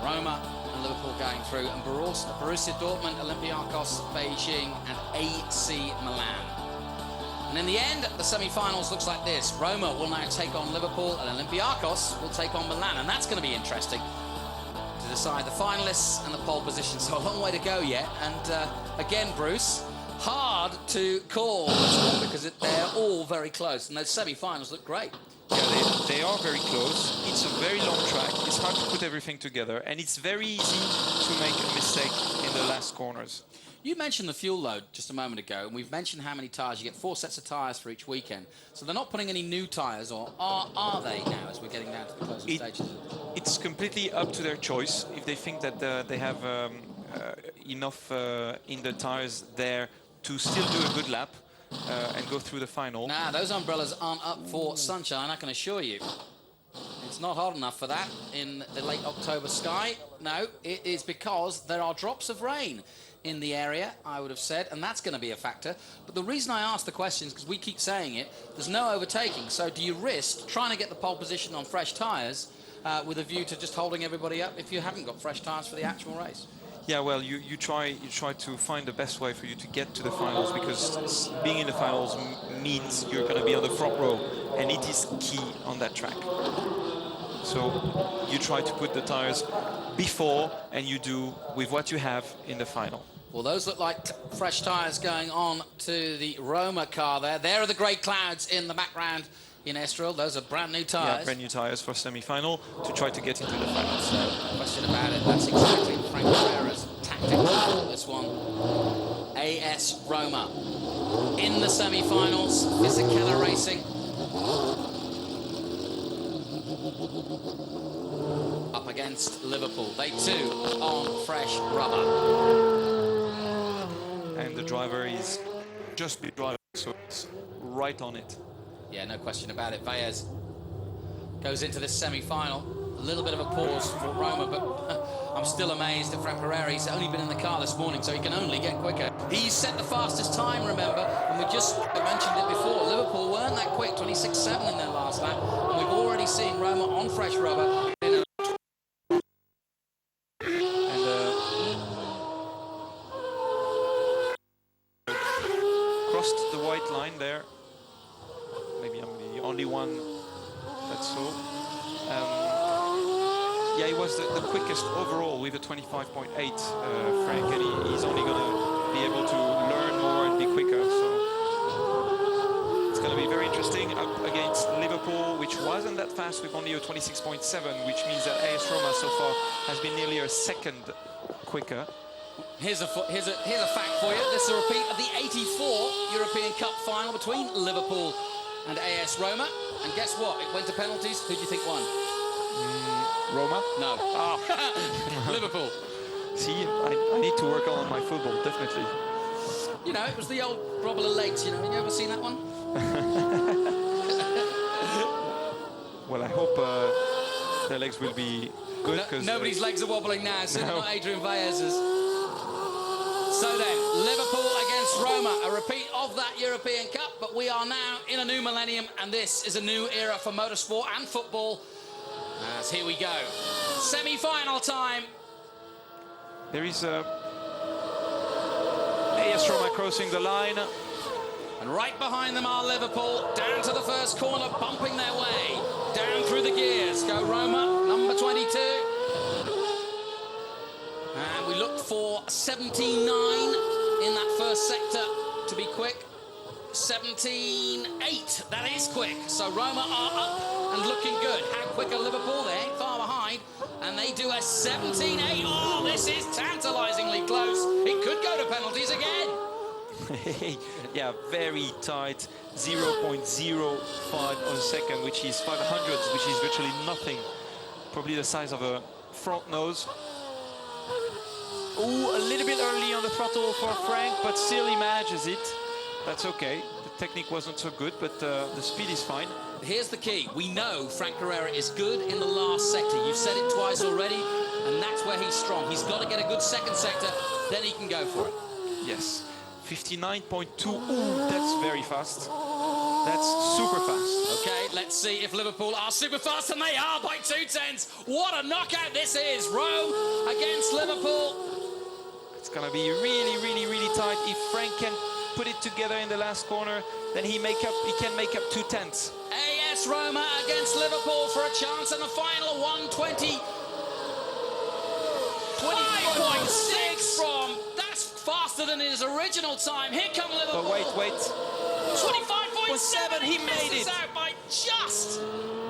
Speaker 1: Roma and Liverpool going through, and Borussia Dortmund, Olympiacos, Beijing and AC Milan. And in the end, the semi-finals looks like this. Roma will now take on Liverpool and Olympiacos will take on Milan, and that's going to be interesting to decide the finalists and the pole position. So a long way to go yet, and again, Bruce, hard to call because they're all very close, and those semi-finals look great.
Speaker 2: Yeah, they are very close. It's a very long track. It's hard to put everything together, and it's very easy to make a mistake in the last corners.
Speaker 1: You mentioned the fuel load just a moment ago, and we've mentioned how many tyres. You get 4 sets of tyres for each weekend. So they're not putting any new tyres, or are they now, as we're getting down to the closing stages?
Speaker 2: It's completely up to their choice. If they think that they have enough in the tyres there to still do a good lap and go through the final.
Speaker 1: Nah, those umbrellas aren't up for sunshine, I can assure you. It's not hot enough for that in the late October sky. No, it is because there are drops of rain in the area, I would have said, and that's going to be a factor. But the reason I ask the question is because we keep saying it, there's no overtaking. So do you risk trying to get the pole position on fresh tyres with a view to just holding everybody up if you haven't got fresh tyres for the actual race?
Speaker 2: Yeah, well, you try to find the best way for you to get to the finals, because being in the finals means you're going to be on the front row, and it is key on that track. So you try to put the tires before, and you do with what you have in the final.
Speaker 1: Well, those look like fresh tyres going on to the Roma car there. There are the grey clouds in the background in Estoril. Those are brand new tyres.
Speaker 2: Yeah, brand new tyres for semi-final to try to get into the finals.
Speaker 1: No question about it. That's exactly Frank Pereira's tactic for this one. AS Roma in the semi-finals. Fisichella Racing up against Liverpool. They too on fresh rubber.
Speaker 2: And the driver is just the driver, so it's right on it.
Speaker 1: Yeah, no question about it. Valles goes into this semi-final. A little bit of a pause for Roma, but I'm still amazed at Frank Pereira. He's only been in the car this morning, so he can only get quicker. He's set the fastest time, remember, and we just mentioned it before. Liverpool weren't that quick, 26.7 in their last lap, and we've already seen Roma on fresh rubber.
Speaker 2: Crossed the white line there. Maybe I'm the only one that saw. Yeah, he was the quickest overall with a 25.8, Frank, and he's only going to be able to learn more and be quicker. So it's going to be very interesting up against Liverpool, which wasn't that fast with only a 26.7, which means that AS Roma so far has been nearly a second quicker.
Speaker 1: Here's a fact for you. This is a repeat of the '84 European Cup final between Liverpool and AS Roma. And guess what? It went to penalties. Who do you think won?
Speaker 2: Roma?
Speaker 1: No. Oh. Liverpool.
Speaker 2: See, I need to work on my football, definitely.
Speaker 1: You know, it was the old Robble of Legs, you know. You ever seen that one?
Speaker 2: Well, I hope their legs will be good.
Speaker 1: No, nobody's legs are wobbling now, so
Speaker 2: no.
Speaker 1: not Adrian Valles'. So then, Liverpool against Roma, a repeat of that European Cup, but we are now in a new millennium, and this is a new era for motorsport and football. As here we go. Semi-final time.
Speaker 2: There is AS Roma crossing the line.
Speaker 1: And right behind them are Liverpool, down to the first corner, bumping their way. Down through the gears go Roma, number 22. And we look for 17.9 in that first sector to be quick. 17.8, that is quick. So Roma are up and looking good. How quick are Liverpool? They ain't far behind. And they do a 17.8. Oh, this is tantalisingly close. It could go to penalties again.
Speaker 2: Yeah, very tight. 0.05 of a second, which is 500, which is virtually nothing. Probably the size of a front nose. Ooh, a little bit early on the throttle for Frank, but still he manages it. That's okay. The technique wasn't so good, but the speed is fine.
Speaker 1: Here's the key. We know Frank Pereira is good in the last sector. You've said it twice already, and that's where he's strong. He's got to get a good second sector, then he can go for it.
Speaker 2: Yes. 59.2. Ooh, that's very fast. That's super fast.
Speaker 1: Okay, let's see if Liverpool are super fast, and they are by 2/10. What a knockout this is. Rome against Liverpool.
Speaker 2: It's going to be really, really, really tight. If Frank can put it together in the last corner, then he can make up 2/10.
Speaker 1: AS Roma against Liverpool for a chance in the final. 1:20. 5.6 from... That's faster than his original time. Here come Liverpool.
Speaker 2: But wait.
Speaker 1: 25.7.
Speaker 2: He made it
Speaker 1: out by just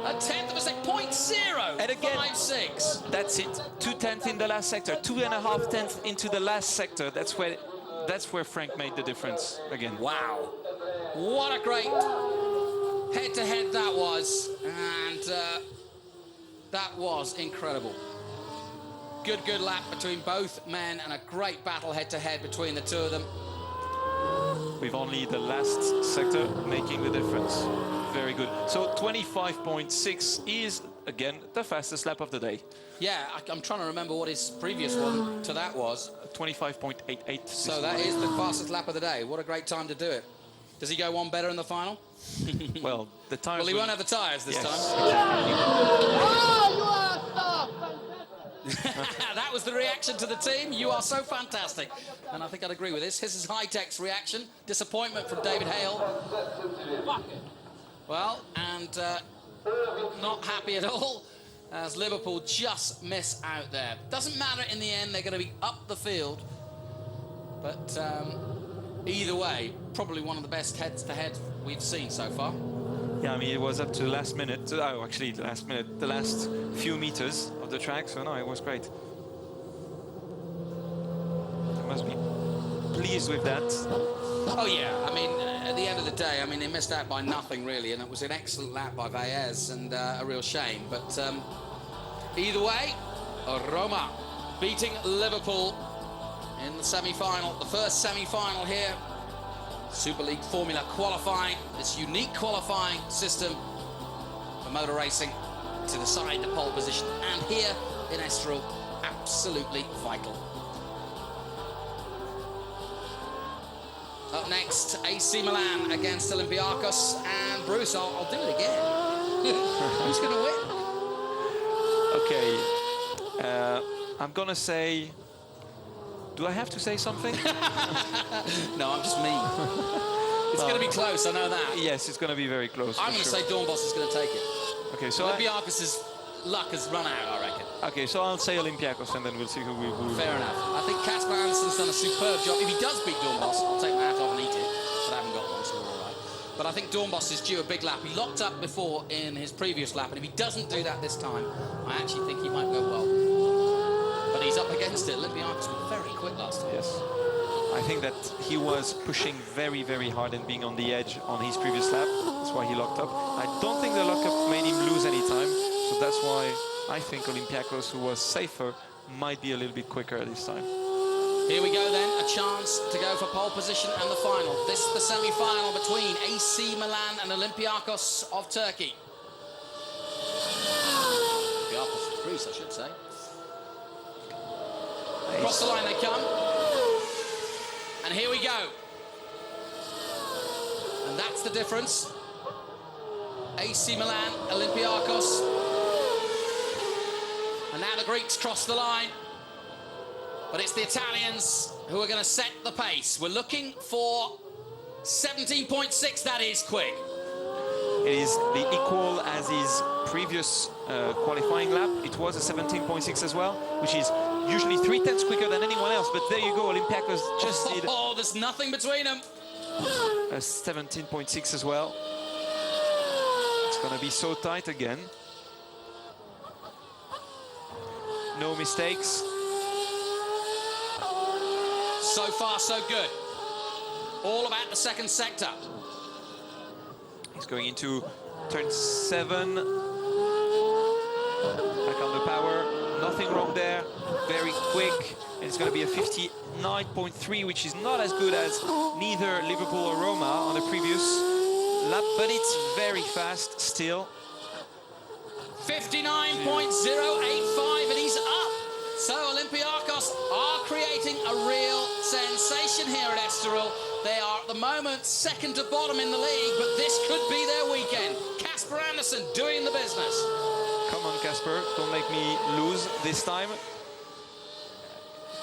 Speaker 1: a tenth of a second. 0.0.
Speaker 2: And again,
Speaker 1: 5.6.
Speaker 2: That's it. 2/10 in the last sector. 2.5 tenths into the last sector. That's where Frank made the difference again.
Speaker 1: Wow. What a great head-to-head that was. And that was incredible. Good lap between both men, and a great battle head-to-head between the two of them.
Speaker 2: with only the last sector making the difference. Very good. So 25.6 is, again, the fastest lap of the day.
Speaker 1: Yeah, I'm trying to remember what his previous one to that was.
Speaker 2: 25.88.
Speaker 1: So that is the fastest lap of the day. What a great time to do it. Does he go one better in the final?
Speaker 2: Well, the tires.
Speaker 1: Well, he won't have the tyres this time. That was the reaction to the team. You are so fantastic. And I think I'd agree with this. This is High-Tech's reaction. Disappointment from David Hale. Well, and not happy at all as Liverpool just miss out there. Doesn't matter in the end. They're going to be up the field. But either way, probably one of the best heads-to-heads we've seen so far.
Speaker 2: Yeah, I mean, it was up to the last minute. Oh, actually, the last minute, the last few meters of the track. So, no, it was great. I must be pleased with that.
Speaker 1: Oh, yeah. I mean, at the end of the day, I mean, they missed out by nothing, really. And it was an excellent lap by Valles and a real shame. But either way, Roma beating Liverpool in the semi-final. The first semi-final here. Super League Formula qualifying, this unique qualifying system for motor racing to decide the pole position. And here in Estoril, absolutely vital. Up next, AC Milan against Olympiacos. And Bruce, I'll do it again. Who's going to win?
Speaker 2: Okay, I'm going to say... Do I have to say something?
Speaker 1: No, I'm just mean. It's going to be close, I know that.
Speaker 2: Yes, it's going to be very close.
Speaker 1: I'm going to say Dornbos is going to take it.
Speaker 2: Okay, so
Speaker 1: Olympiacos' luck has run out, I reckon.
Speaker 2: Okay, so I'll say Olympiacos and then we'll see who we...
Speaker 1: Fair enough. I think Casper Anderson's done a superb job. If he does beat Dornbos, I'll take my hat off and eat it. But I haven't got one, so we're all right. But I think Dornbos is due a big lap. He locked up before in his previous lap, and if he doesn't do that this time, I actually think he might go well. But he's up against it. Olympiacos was very quick last time.
Speaker 2: Yes. I think that he was pushing very, very hard and being on the edge on his previous lap. That's why he locked up. I don't think the lockup made him lose any time. So that's why I think Olympiacos, who was safer, might be a little bit quicker this time.
Speaker 1: Here we go then, a chance to go for pole position and the final. This is the semi-final between AC Milan and Olympiacos of Turkey. Olympiacos of Greece, I should say. Across the line they come. And here we go. And that's the difference. AC Milan, Olympiacos. And now the Greeks cross the line. But it's the Italians who are going to set the pace. We're looking for 17.6. That is quick.
Speaker 2: It is the equal as his previous qualifying lap. It was a 17.6 as well, which is usually 3/10 quicker than anyone else. But there you go, Olympiacos just did...
Speaker 1: Oh, there's nothing between them.
Speaker 2: A 17.6 as well. It's going to be so tight again. No mistakes.
Speaker 1: So far, so good. All about the second sector.
Speaker 2: He's going into turn 7. Back on the power. Nothing wrong there. Very quick. And it's going to be a 59.3, which is not as good as neither Liverpool or Roma on the previous lap, but it's very fast still.
Speaker 1: 59.085, and he's up. So Olympiacos are creating a real sensation here at Estoril. They are at the moment second to bottom in the league, but this could be their weekend. Casper Anderson doing the business.
Speaker 2: Come on, Casper, don't make me lose this time.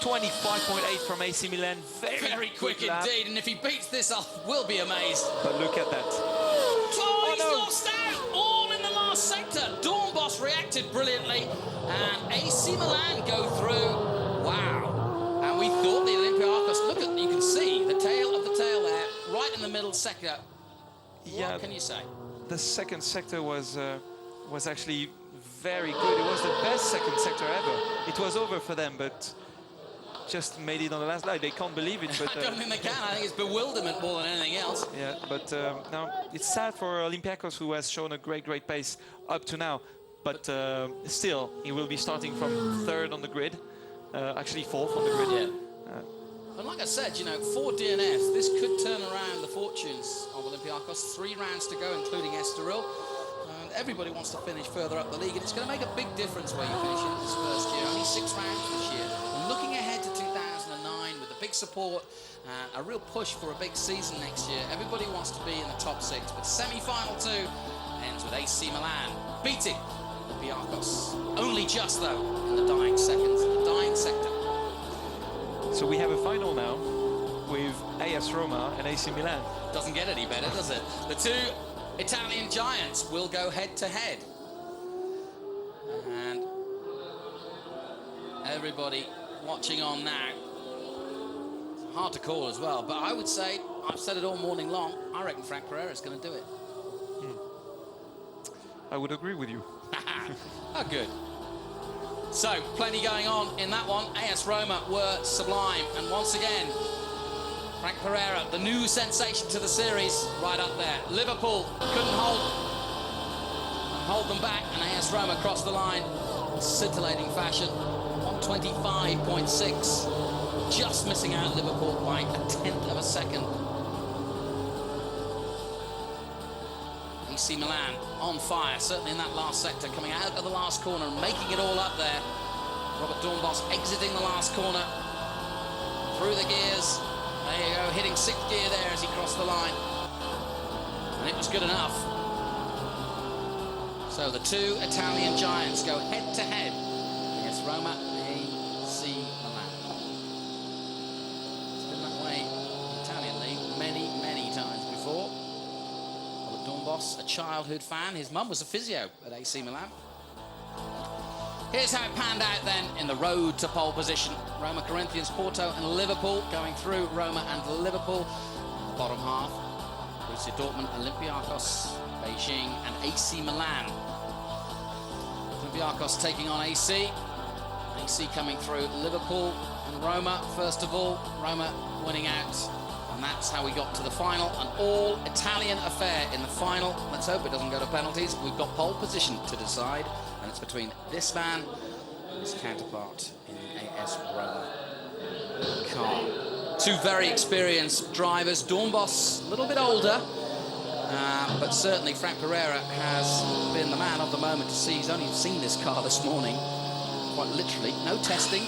Speaker 2: 25.8 from AC Milan. Very
Speaker 1: quick indeed, and if he beats this, I will be amazed.
Speaker 2: But look at that.
Speaker 1: Oh, he's lost out! All in the last sector. Dornbos reacted brilliantly, and AC Milan go through. Wow. And we thought the Olympiacos, look at, you can see the tail of the tail there, right in the middle sector.
Speaker 2: Yeah,
Speaker 1: what can you say?
Speaker 2: The second sector was actually very good. It was the best second sector ever. It was over for them, but just made it on the last line. They can't believe it. But
Speaker 1: I don't think they can. I think it's bewilderment more than anything else.
Speaker 2: Yeah, but now it's sad for Olympiacos, who has shown a great pace up to now. But still, he will be starting from 3rd on the grid. Actually 4th on the grid.
Speaker 1: Yeah. And like I said, you know, for DNF, this could turn around the fortunes of Olympiacos. 3 rounds to go, including Estoril. And everybody wants to finish further up the league, and it's going to make a big difference where you finish in this first year. Only 6 rounds this year. And looking ahead to 2009 with a big support, a real push for a big season next year, everybody wants to be in the top 6. But semi-final 2 ends with AC Milan beating Olympiacos. Only just, though, in the dying seconds, the dying sector.
Speaker 2: So we have a final now with AS Roma and AC Milan.
Speaker 1: Doesn't get any better, does it? The 2 Italian giants will go head-to-head. And everybody watching on now. It's hard to call as well, but I would say, I've said it all morning long, I reckon Frank Pereira's going to do it.
Speaker 2: I would agree with you.
Speaker 1: Oh, good. So, plenty going on in that one. AS Roma were sublime, and once again, Frank Pereira, the new sensation to the series, right up there. Liverpool couldn't hold them back, and AS Roma crossed the line in scintillating fashion. 125.6, just missing out Liverpool by a 1/10 of a second. AC Milan on fire, certainly in that last sector, coming out of the last corner and making it all up there. Robert Dornbos exiting the last corner, through the gears. There you go, hitting 6th gear there as he crossed the line. And it was good enough. So the 2 Italian giants go head-to-head against Roma, AC Milan. It's been that way in the Italian league many, many times before. Robert Dornbos, a childhood fan. His mum was a physio at AC Milan. Here's how it panned out then in the road to pole position. Roma, Corinthians, Porto and Liverpool going through Roma and Liverpool. In the bottom half, Borussia Dortmund, Olympiacos, Beijing and AC Milan. Olympiacos taking on AC. AC coming through Liverpool and Roma. First of all, Roma winning out. And that's how we got to the final. An all-Italian affair in the final. Let's hope it doesn't go to penalties. We've got pole position to decide. And it's between this man and his counterpart in the AS Roma car. 2 very experienced drivers. Dornbos, a little bit older. But certainly Frank Pereira has been the man of the moment to see. He's only seen this car this morning. Quite literally. No testing.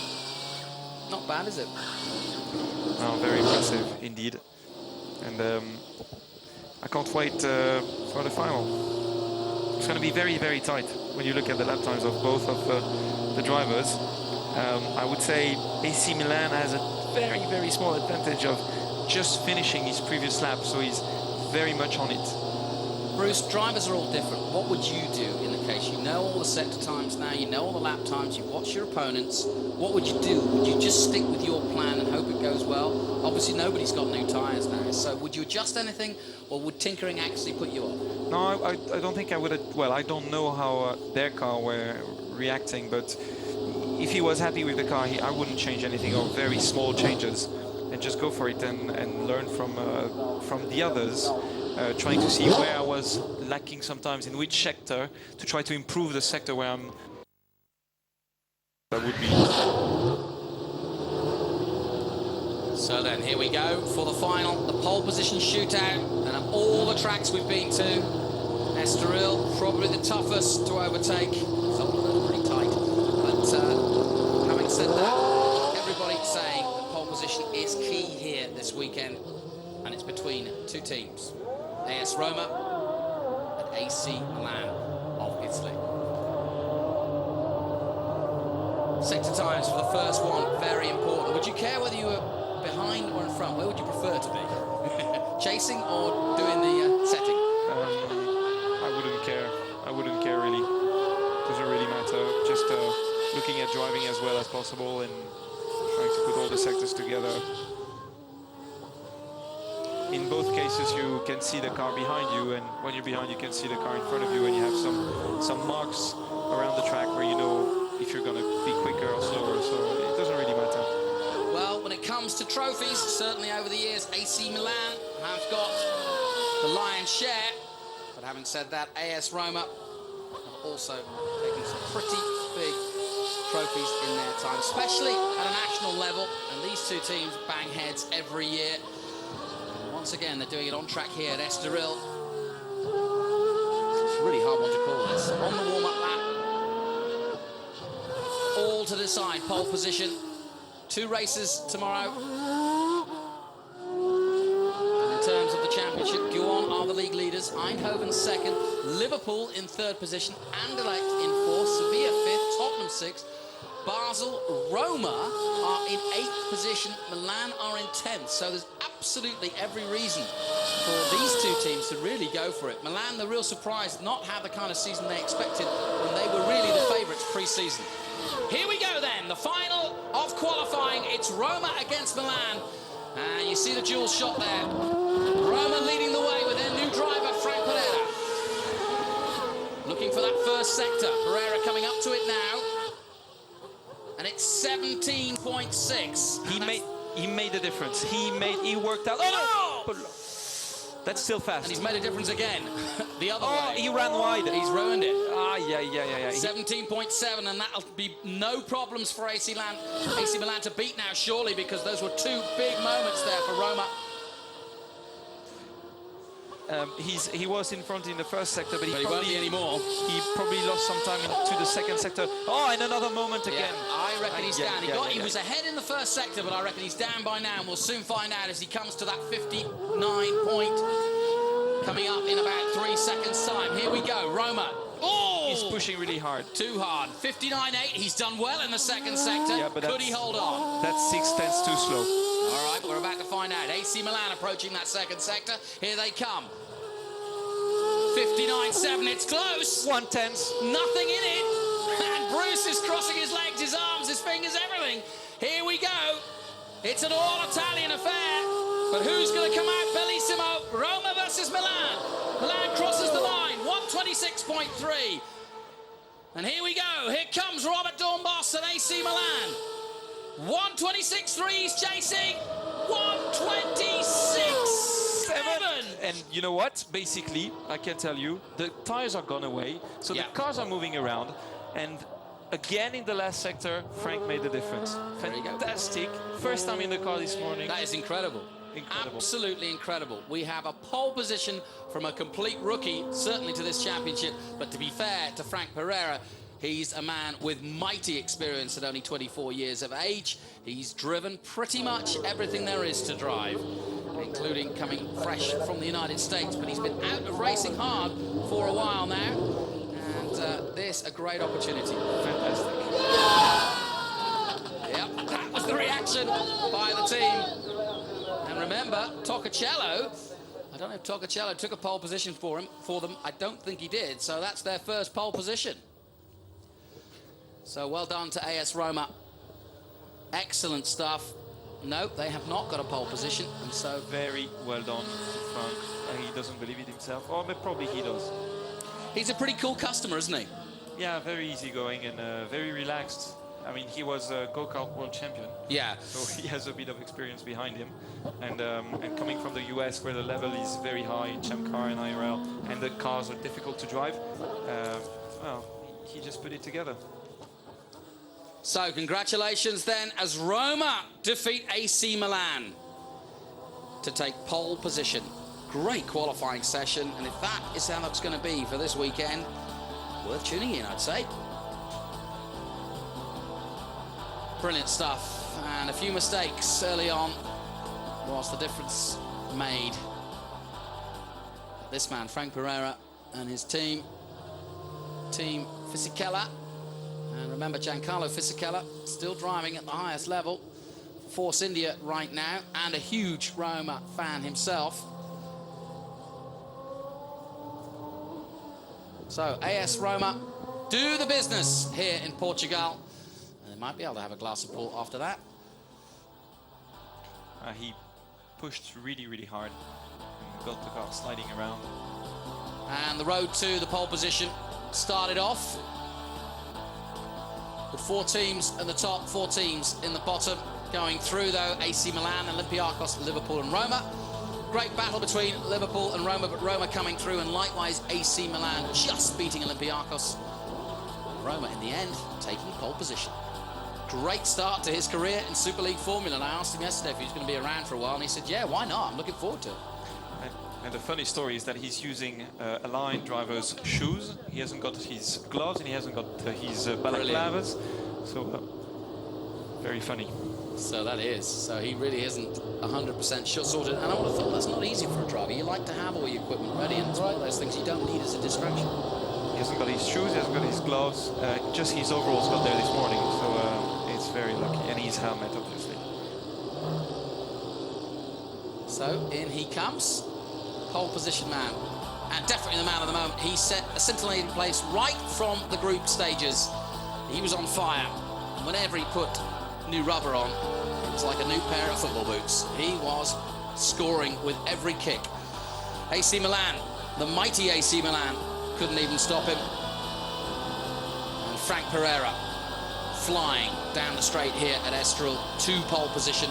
Speaker 1: Not bad, is it?
Speaker 2: Oh, very impressive indeed. And I can't wait for the final. It's going to be very, very tight when you look at the lap times of both of the drivers. I would say AC Milan has a very, very small advantage of just finishing his previous lap, so he's very much on it.
Speaker 1: Bruce, drivers are all different. What would you do in the case? You know all the sector times now, you know all the lap times, you watch your opponents. What would you do? Would you just stick with your plan and hope it goes well? Obviously, nobody's got new tyres now, so would you adjust anything, or would tinkering actually put you off?
Speaker 2: No, I don't think I would. Well, I don't know how their car were reacting, but if he was happy with the car, I wouldn't change anything, or very small changes, and just go for it and learn from the others. Trying to see where I was lacking sometimes in which sector, to try to improve the sector where that would be.
Speaker 1: So then here we go for the final, the pole position shootout, and of all the tracks we've been to, Estoril probably the toughest to overtake. Some of them are pretty tight, but having said that, everybody saying that pole position is key here this weekend, and it's between 2 teams. AS Roma and AC Milan of Italy. Sector times for the first one, very important. Would you care whether you were behind or in front? Where would you prefer to be? Chasing or doing the setting?
Speaker 2: I wouldn't care. I wouldn't care really. Doesn't really matter. Just looking at driving as well as possible and trying to put all the sectors together. In both cases, you can see the car behind you, and when you're behind, you can see the car in front of you, and you have some marks around the track where you know if you're going to be quicker or slower, so it doesn't really matter.
Speaker 1: Well, when it comes to trophies, certainly over the years, AC Milan have got the lion's share, but having said that, AS Roma have also taken some pretty big trophies in their time, especially at a national level. And these two teams bang heads every year. And once again, they're doing it on track here at Estoril. It's a really hard one to call this. On the warm-up lap, all to decide pole position. 2 races tomorrow. And in terms of the championship, Guon are the league leaders, Eindhoven second, Liverpool in 3rd position, Anderlecht in 4th, Sevilla 5th, Tottenham 6th, Basel, Roma are in 8th position, Milan are in 10th. So there's absolutely every reason for these two teams to really go for it. Milan, the real surprise, not have the kind of season they expected when they were really the favourites pre-season. Here we go then, the final of qualifying. It's Roma against Milan. And you see the dual shot there. Roma leading the way with their new driver, Frank Pereira. Looking for that first sector. Pereira coming up to it now. And it's 17.6.
Speaker 2: He made a difference. He worked out. Oh no! That's still fast.
Speaker 1: And he's made a difference again. The other way.
Speaker 2: Oh, he ran wide.
Speaker 1: He's ruined it.
Speaker 2: Ah, yeah.
Speaker 1: 17.7, and that'll be no problems for AC Milan to beat now, surely, because those were 2 big moments there for Roma.
Speaker 2: He was in front in the first sector, but he
Speaker 1: won't be anymore.
Speaker 2: He probably lost some time into the second sector. Oh, and another moment again.
Speaker 1: I reckon he's down. He was ahead in the first sector, but I reckon he's down by now, and we'll soon find out as he comes to that 59 point coming up in about 3 seconds' time. Here we go, Roma. Oh!
Speaker 2: He's pushing really hard.
Speaker 1: Too hard. 59.8. He's done well in the second sector.
Speaker 2: Yeah, but
Speaker 1: could he hold on?
Speaker 2: That's 6/10 too slow.
Speaker 1: All right, we're about to find out. AC Milan approaching that second sector. Here they come. 59.7, it's close.
Speaker 2: 1/10.
Speaker 1: Nothing in it. And Bruce is crossing his legs, his arms, his fingers, everything. Here we go. It's an all-Italian affair. But who's going to come out bellissimo? Roma versus Milan. Milan crosses the line, 126.3. And here we go. Here comes Robert Dornbos and AC Milan. 126.3, he's chasing. 126.7.
Speaker 2: And you know what? Basically, I can tell you, the tires are gone away, so the cars are moving around. And again, in the last sector, Frank made the difference. Fantastic. First time in the car this morning.
Speaker 1: That is incredible. Absolutely incredible. We have a pole position from a complete rookie, certainly to this championship. But to be fair to Frank Pereira, he's a man with mighty experience at only 24 years of age. He's driven pretty much everything there is to drive, including coming fresh from the United States. But he's been out of racing hard for a while now. And this, a great opportunity.
Speaker 2: Fantastic.
Speaker 1: Yep, that was the reaction by the team. And remember, Toccacello, I don't know if Toccacello took a pole position for them. I don't think he did. So that's their first pole position. So well done to AS Roma. Excellent stuff. No, they have not got a pole position, and so
Speaker 2: very well done to Frank. He doesn't believe it himself, but probably he does.
Speaker 1: He's a pretty cool customer, isn't he?
Speaker 2: Yeah, very easygoing and very relaxed. I mean, he was a go-kart world champion.
Speaker 1: Yeah.
Speaker 2: So he has a bit of experience behind him, and coming from the US, where the level is very high in Champ Car and IRL, and the cars are difficult to drive. Well, he just put it together.
Speaker 1: So congratulations then, as Roma defeat AC Milan to take pole position. Great qualifying session, and if that is how it's going to be for this weekend, worth tuning in, I'd say. Brilliant stuff, and a few mistakes early on was the difference made. This man, Frank Pereira, and his team Fisichella. And remember, Giancarlo Fisichella still driving at the highest level for Force India right now, and a huge Roma fan himself. So, AS Roma do the business here in Portugal. And they might be able to have a glass of port after that.
Speaker 2: He pushed really, really hard and got the car sliding around.
Speaker 1: And the road to the pole position started off with 4 teams at the top, 4 teams in the bottom. Going through, though, AC Milan, Olympiacos, Liverpool and Roma. Great battle between Liverpool and Roma, but Roma coming through, and likewise AC Milan just beating Olympiacos Roma in the end taking pole position. Great start to his career in Super League Formula, and I asked him yesterday if he was going to be around for a while, and he said, yeah, why not? I'm looking forward to it.
Speaker 2: And the funny story is that he's using a line driver's shoes. He hasn't got his gloves and he hasn't got his balaclavas. So very funny.
Speaker 1: So that is. So he really isn't 100% sorted. And I would have thought that's not easy for a driver. You like to have all your equipment ready, and it's one of those things you don't need as a distraction.
Speaker 2: He hasn't got his shoes, he hasn't got his gloves. Just his overalls got there this morning. So it's very lucky. And his helmet, obviously.
Speaker 1: So in he comes. Pole position man, and definitely the man of the moment. He set a scintillating place right from the group stages. He was on fire, and whenever he put new rubber on, it was like a new pair of football boots. He was scoring with every kick. AC Milan, the mighty AC Milan, couldn't even stop him. And Frank Pereira flying down the straight here at Estoril to pole position.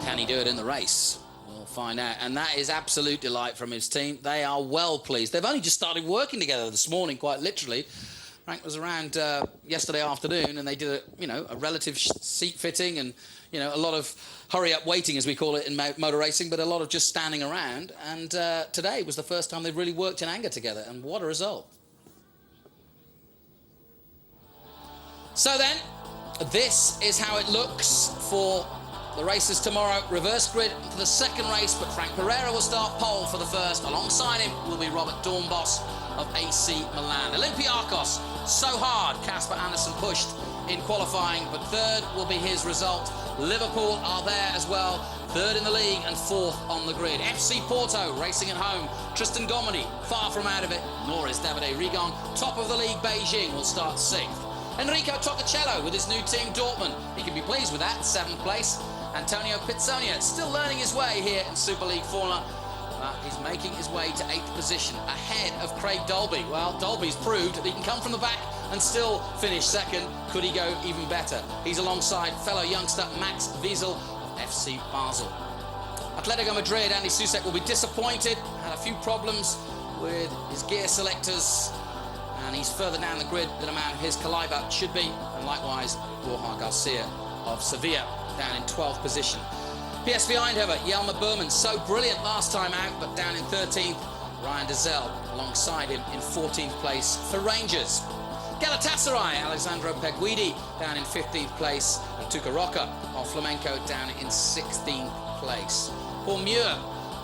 Speaker 1: Can he do it in the race? We'll find out. And that is absolute delight from his team. They are well pleased. They've only just started working together this morning, quite literally. Frank was around yesterday afternoon, and they did a relative seat fitting and a lot of hurry up waiting, as we call it in motor racing, but a lot of just standing around. And today was the first time they've really worked in anger together, and what a result. So then, this is how it looks for the races tomorrow. Reverse grid for the second race, but Frank Pereira will start pole for the first. Alongside him will be Robert Dornbos of AC Milan. Olympiakos, so hard. Casper Andersen pushed in qualifying, but third will be his result. Liverpool are there as well, third in the league and fourth on the grid. FC Porto racing at home. Tristan Gomedy far from out of it, nor is Davide Rigon. Top of the league, Beijing will start sixth. Enrico Toccacello with his new team Dortmund. He can be pleased with that, seventh place. Antonio Pizzonia still learning his way here in Super League Formula. He's making his way to 8th position, ahead of Craig Dolby. Well, Dolby's proved that he can come from the back and still finish second. Could he go even better? He's alongside fellow youngster Max Wiesel of FC Basel. Atletico Madrid, Andy Susek will be disappointed. Had a few problems with his gear selectors, and he's further down the grid than a man of his caliber should be. And likewise, Borja Garcia of Sevilla, down in 12th position. PSV Eindhoven, Jelmer Burman, so brilliant last time out, but down in 13th. Ryan Dezel alongside him in 14th place for Rangers. Galatasaray, Alexandro Peguidi down in 15th place, and Tuca Roca of Flamenco down in 16th place. For Muir,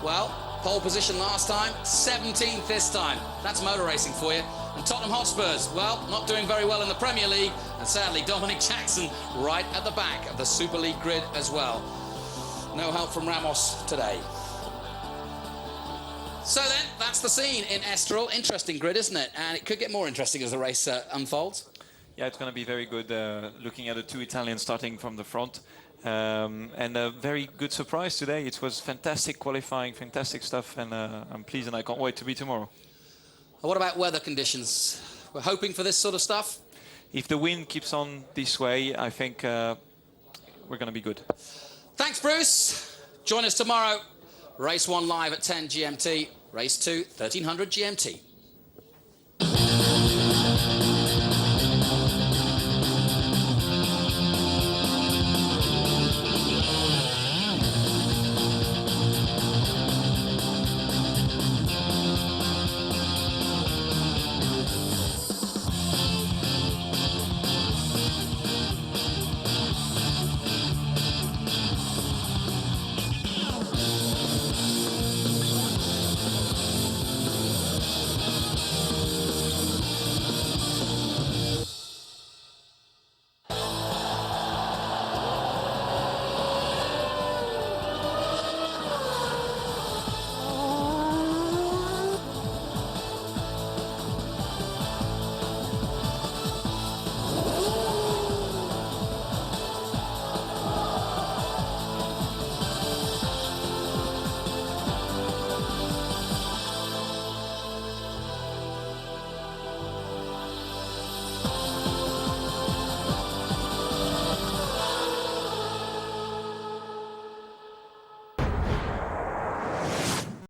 Speaker 1: well, pole position last time, 17th this time. That's motor racing for you. And Tottenham Hotspurs, well, not doing very well in the Premier League, and sadly Dominic Jackson right at the back of the Super League grid as well. No help from Ramos today. So then, that's the scene in Estoril. Interesting grid, isn't it? And it could get more interesting as the race unfolds.
Speaker 2: Yeah, it's going to be very good looking at the two Italians starting from the front. And a very good surprise today. It was fantastic qualifying, fantastic stuff, and I'm pleased and I can't wait to be tomorrow.
Speaker 1: What about weather conditions? We're hoping for this sort of stuff?
Speaker 2: If the wind keeps on this way, I think we're going to be good.
Speaker 1: Thanks, Bruce. Join us tomorrow. Race 1 live at 10 GMT. Race 2, 1300 GMT.